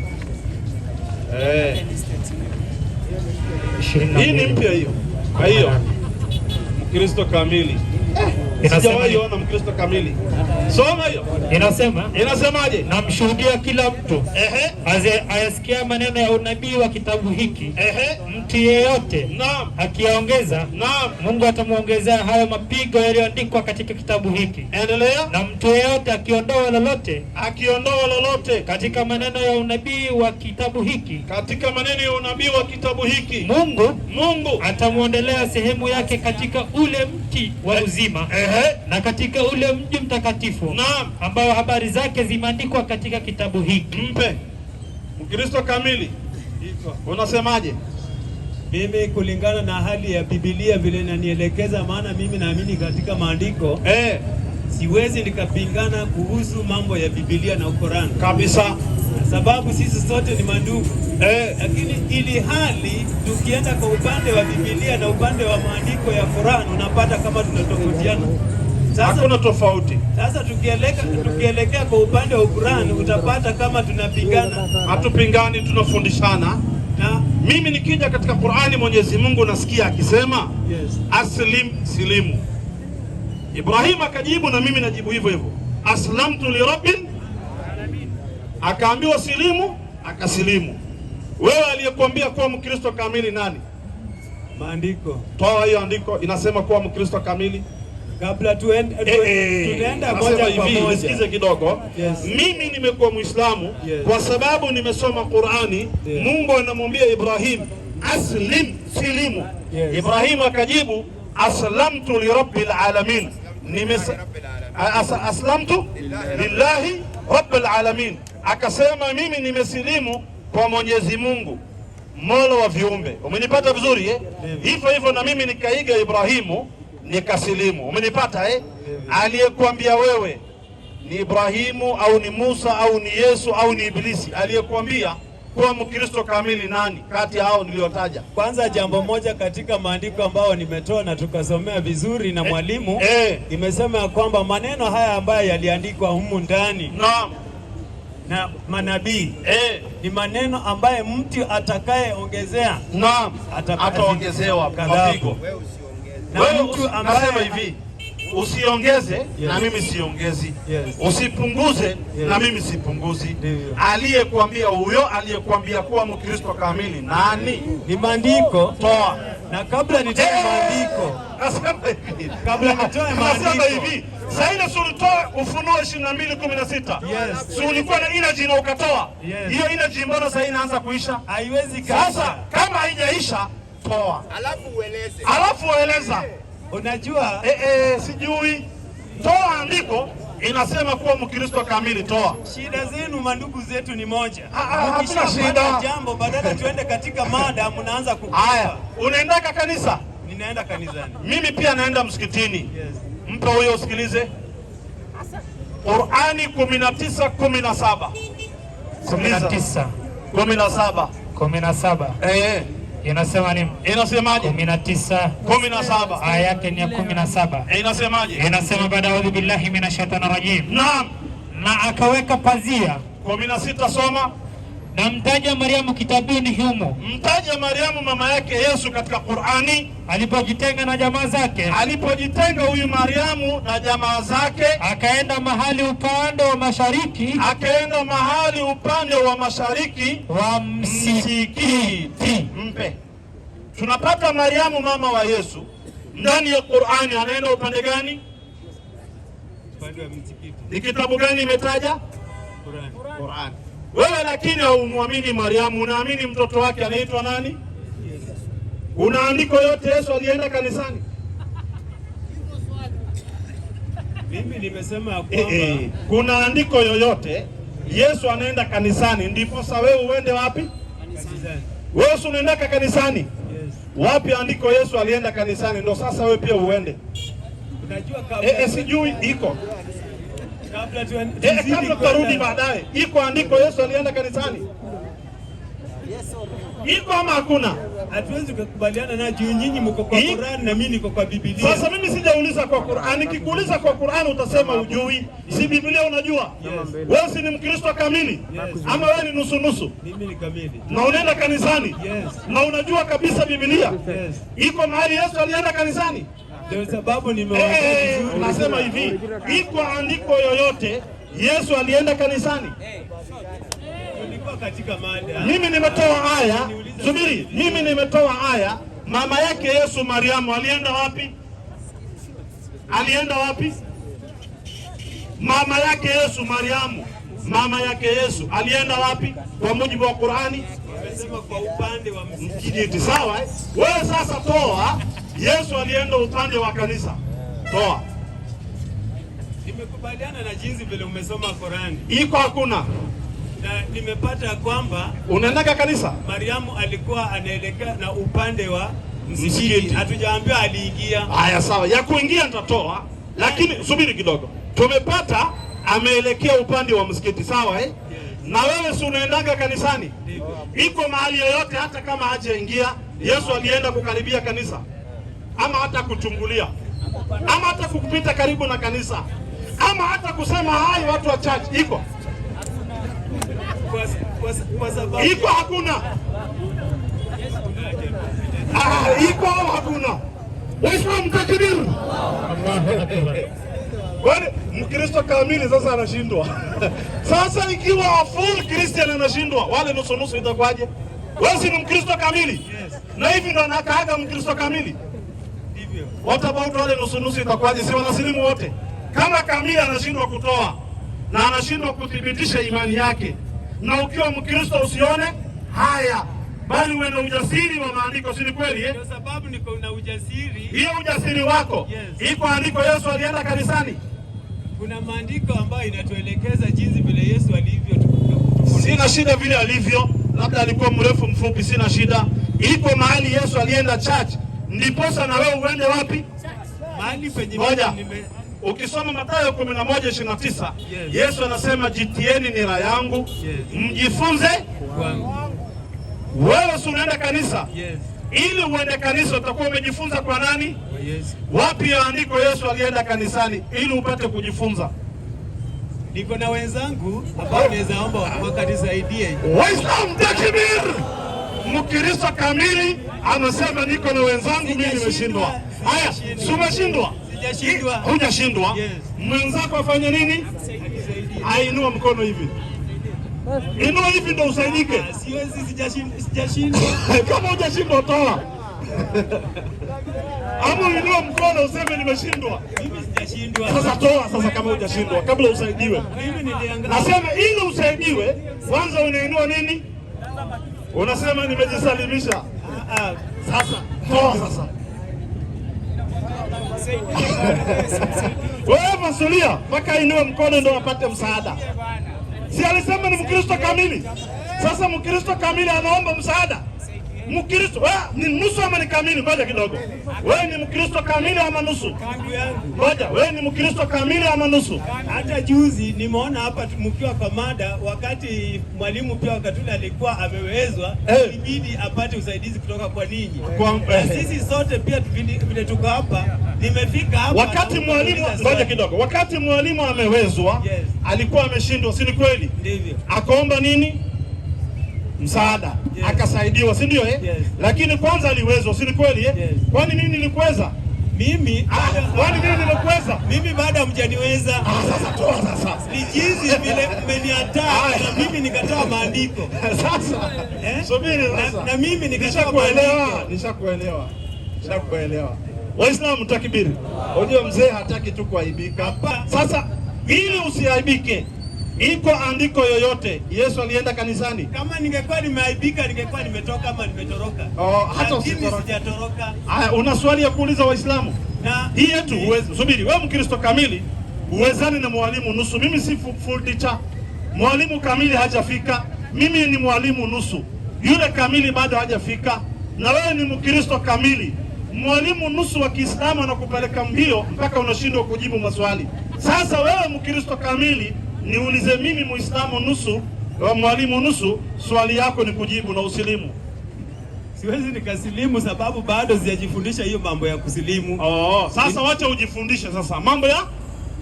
Hii ni mpya hiyo. Kwa hiyo Mkristo kamili. Sijawahi ona Mkristo kamili. Soma hiyo. Inasemaje? Namshuhudia kila mtu ayasikia maneno ya unabii wa kitabu hiki. Mtu yeyote akiyaongeza, Mungu atamuongezea hayo mapigo yaliyoandikwa katika kitabu hiki. Endelea. Na mtu yeyote akiondoa lolote katika maneno ya unabii wa kitabu hiki, Mungu atamuondelea sehemu yake katika ule mti wa uzima na katika ule mji mtakatifu ambao habari zake zimeandikwa katika kitabu hiki. Mpe Mkristo kamili. Unasemaje? Mimi kulingana na hali ya Biblia vile inanielekeza, maana mimi naamini katika maandiko, siwezi nikapingana kuhusu mambo ya Biblia na Qur'an kabisa, sababu sisi sote ni mandugu. Lakini ili hali tukienda kwa upande wa Biblia na upande wa maandiko ya Qur'an, unapata kama tunatofautiana. Hakuna tofauti. Sasa tukielekea kwa upande wa Qur'an, utapata kama tunapingana. Hatupingani, tunafundishana. Na mimi nikija katika Qur'ani, Mwenyezi Mungu nasikia akisema aslim, silimu. Ibrahim akajibu na mimi najibu hivyo hivyo, aslamtu li rabbil alamin. Akaambiwa silimu, akasilimu. Wewe aliyekuambia kuwa Mkristo kamili nani? Maandiko. Toa hiyo andiko inasema kuwa Mkristo kamili. Kabla tunaenda moja kwa moja, nisikize kidogo. Mimi nimekuwa Muislamu kwa sababu nimesoma Qur'ani. Mungu anamwambia Ibrahim aslim, silimu. Ibrahim akajibu aslamtu li rabbil alamin. Aslamtu lillahi rabbil alamin. Akasema mimi nimesilimu kwa Mwenyezi Mungu, Mola wa viumbe. Umenipata vizuri Hivyo hivyo na mimi nikaiga Ibrahimu nikasilimu. Umenipata Aliyekuambia wewe ni Ibrahimu au ni Musa au ni Yesu au ni Ibilisi? Aliyekuambia kuwa Mkristo kamili nani kati hao niliotaja? Kwanza jambo moja katika maandiko ambao nimetoa na tukasomea vizuri na mwalimu, imesema ya kwamba maneno haya ambayo yaliandikwa humu ndani na manabii ni maneno ambaye mtu atakayeongezea ataongezewa mapigo. Na mtu amesema hivi, usiongeze na mimi siongezi, usipunguze na mimi sipunguzi. Aliyekuambia huyo, aliyekuambia kuwa Mkristo kamili nani? Ni maandiko. Toa. Na kabla nitoe maandiko, nasema hivi, sasa ile ulitoa Ufunuo 22:16. Si ulikuwa na energy na ukatoa. Hiyo energy mbona sasa inaanza kuisha? Haiwezi kaisha. Sasa kama haijaisha, toa. Alafu ueleza. Unajua sijui. Toa andiko inasema kuwa Mkristo kamili, toa. Shida zenu mandugu zetu ni moja. Hakuna shida. Jambo badala tuende katika mada mnaanza kukufa. Haya, unaendaka kanisa? Ninaenda kanisani. Mimi pia naenda msikitini. Mpe huyo usikilize. Qur'ani 19:17. 17. Inasema nini? Inasemaje? 19:17. Aya yake ni ya 17. Inasemaje? Inasema baada a'udhu billahi minash shaitani rajim. Naam. Na akaweka pazia. 16 soma. Na mtaja Mariamu kitabuni humo. Mtaja Mariamu mama yake Yesu katika Qur'ani alipojitenga na jamaa zake. Alipojitenga huyu Mariamu na jamaa zake, akaenda mahali upande wa mashariki wa msikiti. Mpe. Tunapata Mariamu mama wa Yesu ndani ya Qur'ani, anaenda upande gani? Upande wa msikiti. Ni kitabu gani imetaja? Qur'ani. Wewe lakini haumwamini Mariamu, unaamini mtoto wake anaitwa nani? Kuna andiko yote Yesu alienda kanisani? Mimi nimesema kwamba kuna andiko yoyote Yesu anaenda kanisani ndipo sasa wewe uende wapi? kanisani. Wewe unaenda kanisani? Yes. Wapi andiko Yesu alienda kanisani ndio sasa wewe pia uende? Unajua kabla sijui iko. Kabla tutarudi baadaye. Iko andiko Yesu alienda kanisani? Iko ama hakuna? Hatuwezi kukubaliana na juu nyinyi mko kwa Qur'an na mimi niko kwa Biblia. Sasa mimi sijauliza kwa Qur'an. Nikikuuliza kwa Qur'an utasema ujui. Si Biblia unajua? Yes. Wewe si ni Mkristo kamili? Yes. Ama wewe ni nusu nusu? Mimi ni kamili. Na unaenda kanisani? Yes. Na unajua kabisa Biblia? Yes. Iko mahali Yesu alienda kanisani? Ndio sababu nimewaambia vizuri. Nasema hivi, iko andiko yoyote Yesu alienda kanisani? Tulikuwa katika mada. Mimi nimetoa aya, subiri, mimi nimetoa aya, mama yake Yesu Mariamu alienda wapi? Alienda wapi? Mama yake Yesu Mariamu, mama yake Yesu alienda wapi kwa mujibu wa Qur'ani? Nimesema kwa upande wa msikiti, sawa? Wewe sasa toa Yesu alienda upande wa kanisa. Toa. Nimekubaliana na jinsi vile umesoma Qur'ani. Iko hakuna? Na nimepata kwamba unaenda kanisa. Mariamu alikuwa anaelekea na upande wa msikiti. Hatujaambiwa aliingia. Haya sawa, ya kuingia nitatoa, lakini subiri kidogo. Tumepata ameelekea upande wa msikiti, sawa Yes. Na wewe si unaendaga kanisani? Iko mahali yoyote hata kama hajaingia Yesu alienda kukaribia kanisa? Ama hata kuchungulia? Ama hata kupita karibu na kanisa? Ama hata kusema hai watu wa church? Iko? Kwa sababu iko hakuna? Iko au hakuna? Waislamu takbir. Kwani Mkristo kamili sasa anashindwa? Sasa ikiwa full Christian anashindwa, wale nusu nusu itakuwaje? Wewe si ni Mkristo kamili? Yes. Na hivi ndo anakaaga Mkristo kamili? Ndivyo. What about wale nusu nusu itakuwaje? Si wanasilimu wote? Kama kamili anashindwa kutoa na anashindwa kuthibitisha imani yake, na ukiwa Mkristo usione haya, bali uwe na ujasiri wa maandiko, si kweli Kwa sababu niko na ujasiri. Hiyo ujasiri wako, yes. Iko andiko Yesu alienda kanisani? Kuna maandiko ambayo inatuelekeza jinsi vile Yesu alivyo. Sina shida vile alivyo, labda alikuwa mrefu mfupi, sina shida. Iko mahali Yesu alienda church, ndiposa na wewe uende wapi? Mahali penye moja. Ukisoma Mathayo 11:29, yes. Yesu anasema jitieni nira yangu, yes. Mjifunze kwangu. Wewe si unaenda kanisa? Yes. Ili uende kanisa utakuwa umejifunza kwa nani? Yes. Wapi andiko Yesu alienda kanisani ili upate kujifunza? Niko na wenzangu ambao naweza omba wakanisaidie. Waislamu takbir! Mkristo kamili anasema niko na wenzangu, mimi nimeshindwa. Haya, si umeshindwa? Sijashindwa. Hujashindwa? Yes. Mwenzako afanye nini? Ainua mkono hivi. Inua hivi ndo usaidike. Siwezi, sijashindwa. Kama hujashindwa toa. Ama inua mkono useme nimeshindwa. Mimi sijashindwa. Sasa toa sasa kama hujashindwa kabla usaidiwe. Mimi niliangalia. Nasema ili usaidiwe, kwanza unainua nini? Unasema nimejisalimisha. Sasa toa sasa. Wewe masulia mpaka inua mkono ndo apate msaada. Si alisema ni Mkristo kamili? Sasa Mkristo kamili anaomba msaada. Mkristo ni nusu ama ni kamili? Ngoja kidogo. Wewe ni Mkristo kamili ama nusu? Ngoja, wewe ni Mkristo kamili ama nusu? Hata juzi nimeona hapa mkiwa kwa mada, wakati mwalimu pia wakati alikuwa amewezwa, ibidi apate usaidizi kutoka kwa ninyi. Sisi sote pia vile tuko hapa, nimefika hapa. Wakati mwalimu, ngoja kidogo. Wakati mwalimu amewezwa, yes. Alikuwa ameshindwa, si kweli? Ndivyo. Akaomba nini? Msaada, yes. Akasaidiwa, si ndio Yes. Lakini kwanza aliwezwa, si kweli Yes. Kwani mimi nilikuweza? Kwani mimi nilikuweza? Mimi baada mjaniweza. Sasa toa sasa. Ni jinsi vile mmeniataa na mimi nikatoa maandiko. Sasa subiri sasa. Na mimi nikatoa maandiko. Nishakuelewa. Waislamu takbiri. Unajua mzee hataki tu kuaibika. Sasa ili usiaibike, iko andiko yoyote Yesu alienda kanisani? Kama ningekuwa nimeaibika, ningekuwa nimetoka ama nimetoroka. Hata lakini sijatoroka. Haya, una swali ya kuuliza Waislamu? Na hii yetu subiri, wewe Mkristo kamili uwezani na mwalimu nusu. Mimi si full teacher. Mwalimu kamili hajafika. Mimi ni mwalimu nusu. Yule kamili bado hajafika. Na wewe ni Mkristo kamili. Mwalimu nusu wa Kiislamu anakupeleka mbio mpaka unashindwa kujibu maswali. Sasa wewe Mkristo kamili niulize mimi Muislamu nusu, mwalimu nusu, swali yako ni kujibu na usilimu. Siwezi nikasilimu sababu bado sijajifundisha hiyo mambo ya kusilimu. Sasa wacha ujifundishe sasa mambo ya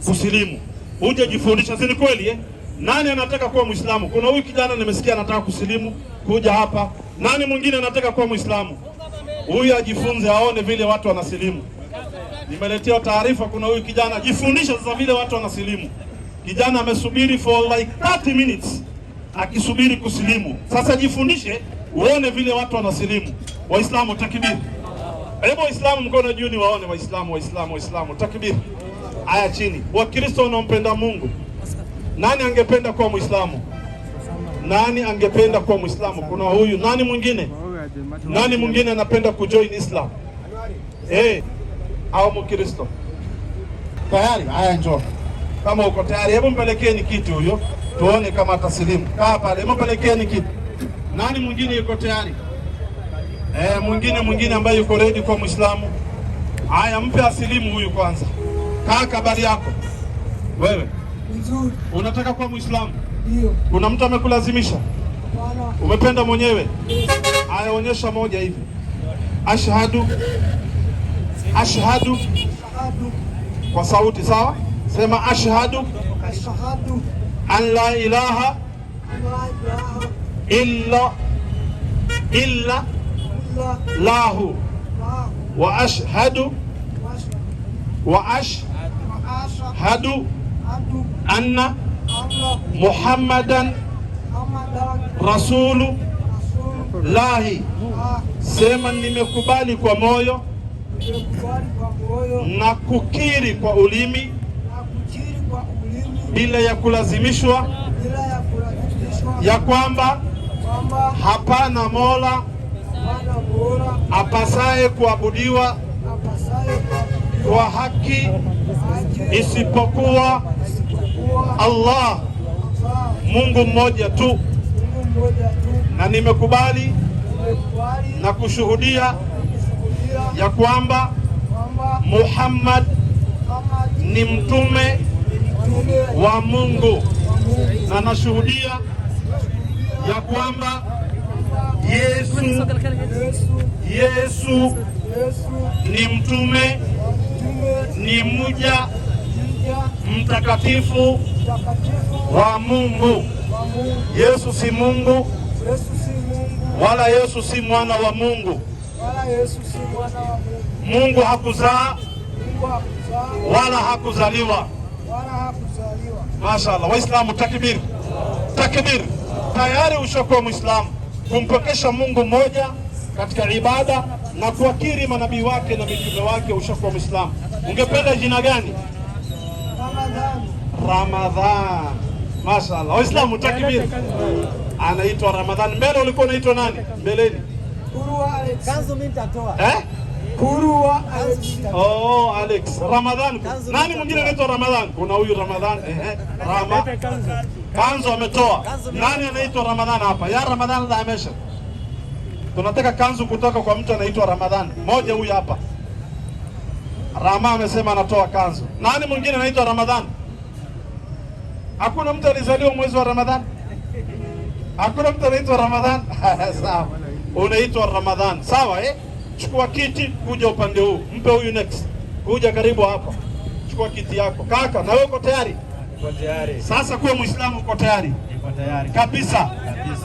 kusilimu. Uje jifundisha, si kweli eh? Nani anataka kuwa Muislamu? Kuna huyu kijana nimesikia anataka kusilimu, kuja hapa. Nani mwingine anataka kuwa Muislamu? Huyu ajifunze aone vile watu wanasilimu. Nimeletea taarifa, kuna huyu kijana jifundisha sasa vile watu wanasilimu. Kijana amesubiri for like 30 minutes akisubiri kusilimu. Sasa jifundishe uone vile watu wanasilimu. Waislamu takbir. Hebu Waislamu mkono juu ni waone Waislamu takbir. Aya chini. Wakristo wanaompenda Mungu. Nani angependa kuwa Muislamu? Nani angependa kuwa Muislamu? Kuna huyu. Nani mwingine? Nani mwingine anapenda kujoin Islam? Au Mkristo? Tayari? Haya njoo. Kama uko tayari, hebu mpelekeeni kitu huyo. Tuone kama atasilimu. Kaa pale, hebu mpelekeeni kitu. Nani mwingine yuko tayari? Mwingine ambaye yuko ready kwa Muislamu. Haya, mpe asilimu huyu kwanza. Kaka, habari yako? Wewe? Nzuri. Unataka kuwa Muislamu? Ndio. Kuna mtu amekulazimisha? Hapana. Umependa mwenyewe? Haya, onyesha moja hivi. Ashhadu kwa sauti, sawa? Sema ashhadu an la ilaha illa lahu wa ashhadu anna Muhammadan rasulullahi. Sema nimekubali kwa moyo na kukiri kwa ulimi bila ya kulazimishwa ya kwamba hapana mola apasaye kuabudiwa kwa haki isipokuwa Allah, Mungu mmoja tu, na nimekubali na kushuhudia ya kwamba Muhammad ni mtume wa Mungu, na nashuhudia ya kwamba Yesu ni mtume, ni mja mtakatifu wa Mungu. Yesu si Mungu, wala Yesu si mwana wa Mungu. Mungu hakuzaa wala hakuzaliwa. Mashaallah. Waislamu takbir. Tayari ushakuwa Muislamu, kumpokesha Mungu mmoja katika ibada na kuakiri manabii wake na mitume wake, ushakuwa Muislamu. Ungependa jina gani? Ramadhan. Mashaallah. Waislamu takbir. Anaitwa Ramadhan. Mbele ulikuwa unaitwa nani? Mbeleni. Kanzo mimi nitatoa. Alex. Ramadhan. Nani mwingine anaitwa Ramadhan? Kuna huyu Ramadhan. Kanzo ametoa. Nani anaitwa Ramadhan hapa? Ya Ramadhan la amesha. Tunataka kanzu kutoka kwa mtu anaitwa Ramadhan. Moja huyu hapa. Rama amesema anatoa kanzu. Nani mwingine anaitwa Ramadhan? Hakuna mtu alizaliwa mwezi wa Ramadhan? Hakuna mtu anaitwa Ramadhan? Sawa. Unaitwa Ramadhan. Sawa Chukua kiti kuja upande huu. Mpe huyu next. Kuja karibu hapa. Chukua kiti yako. Kaka, na wewe uko tayari? Niko tayari. Sasa kuwa Muislamu uko tayari? Niko tayari. Kabisa.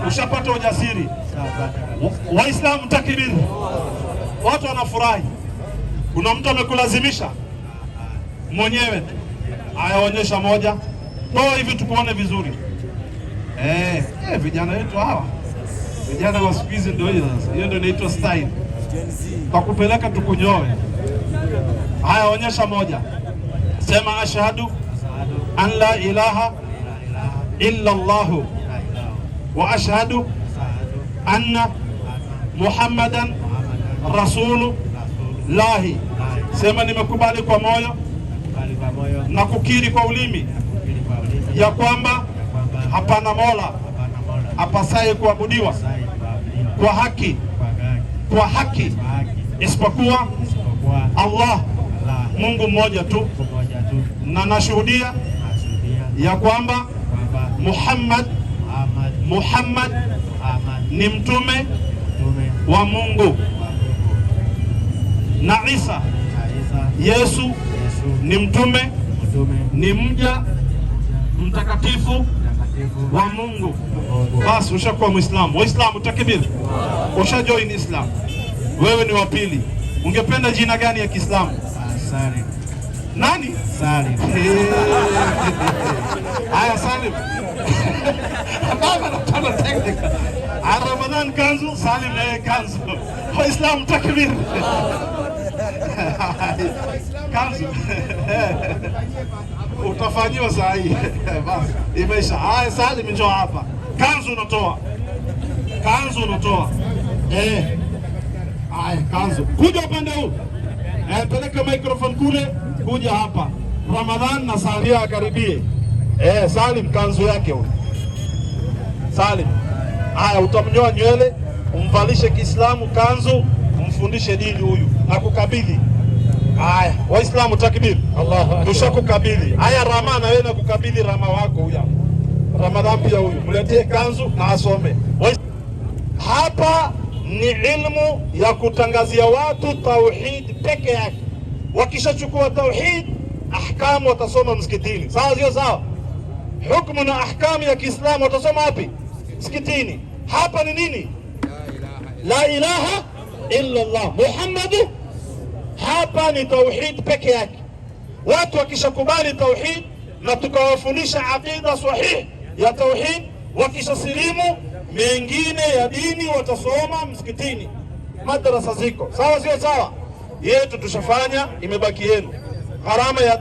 Ushapata ujasiri. Waislamu takbir. Watu wanafurahi. Kuna mtu amekulazimisha? Mwenyewe. Ayaonyesha moja. Toa hivi tukuone vizuri. Vijana wetu hawa. Vijana wa siku hizi ndio hiyo sasa. Hiyo ndio inaitwa style. Takupeleka tukunyoe. Haya, onyesha moja. Sema ashhadu an la ilaha illa Allah wa ashhadu anna Muhammadan Rasulullah. Sema nimekubali kwa moyo na kukiri kwa ulimi ya kwamba hapana mola apasaye kuabudiwa kwa haki isipokuwa Allah, Mungu mmoja tu, na nashuhudia ya kwamba Muhammad ni mtume wa Mungu, na Isa Yesu ni mtume, ni mja mtakatifu wa Mungu. Basi ushakuwa Muislamu. Waislamu takbir, ushajoin Islam. Wewe ni wa pili. Ungependa jina gani ya Kiislamu? Salim. Nani? Salim. Aya, Salim. Baba nataka technique. Ramadhan kanzu, Salim kanzu. Waislamu takbir. Kanzu. Utafanyiwa saa hii. Basi imeisha. Haya, Salim njoo hapa. Kanzu unatoa. Haya, kanzu. Kuja upande huu. Peleka microphone kule, kuja hapa. Ramadhan na Salia akaribie. Salim kanzu yake huyo. Salim. Haya, utamnyoa nywele, umvalishe Kiislamu kanzu, umfundishe dini huyu na kukabidhi. Haya, Waislamu takbir. Allah, tushakukabidhi. Haya, Rama na wewe nakukabidhi Rama wako huyo. Ramadhan pia huyu, mletee kanzu na asome. Hapa ni ilmu ya kutangazia watu tauhid peke yake. Wakishachukua tauhid, ahkamu watasoma msikitini. Sawa sio sawa? Hukumu na ahkamu ya Kiislamu watasoma wapi? Msikitini. Hapa ni nini? La ilaha illa Allah Muhammadu. Hapa ni tauhid peke yake. Watu wakishakubali tauhid na tukawafundisha aqida sahihi ya tauhid, wakishasilimu mengine ya dini watasoma msikitini. Madrasa ziko. Sawa sio sawa? Yetu tushafanya, imebaki yenu. Gharama ya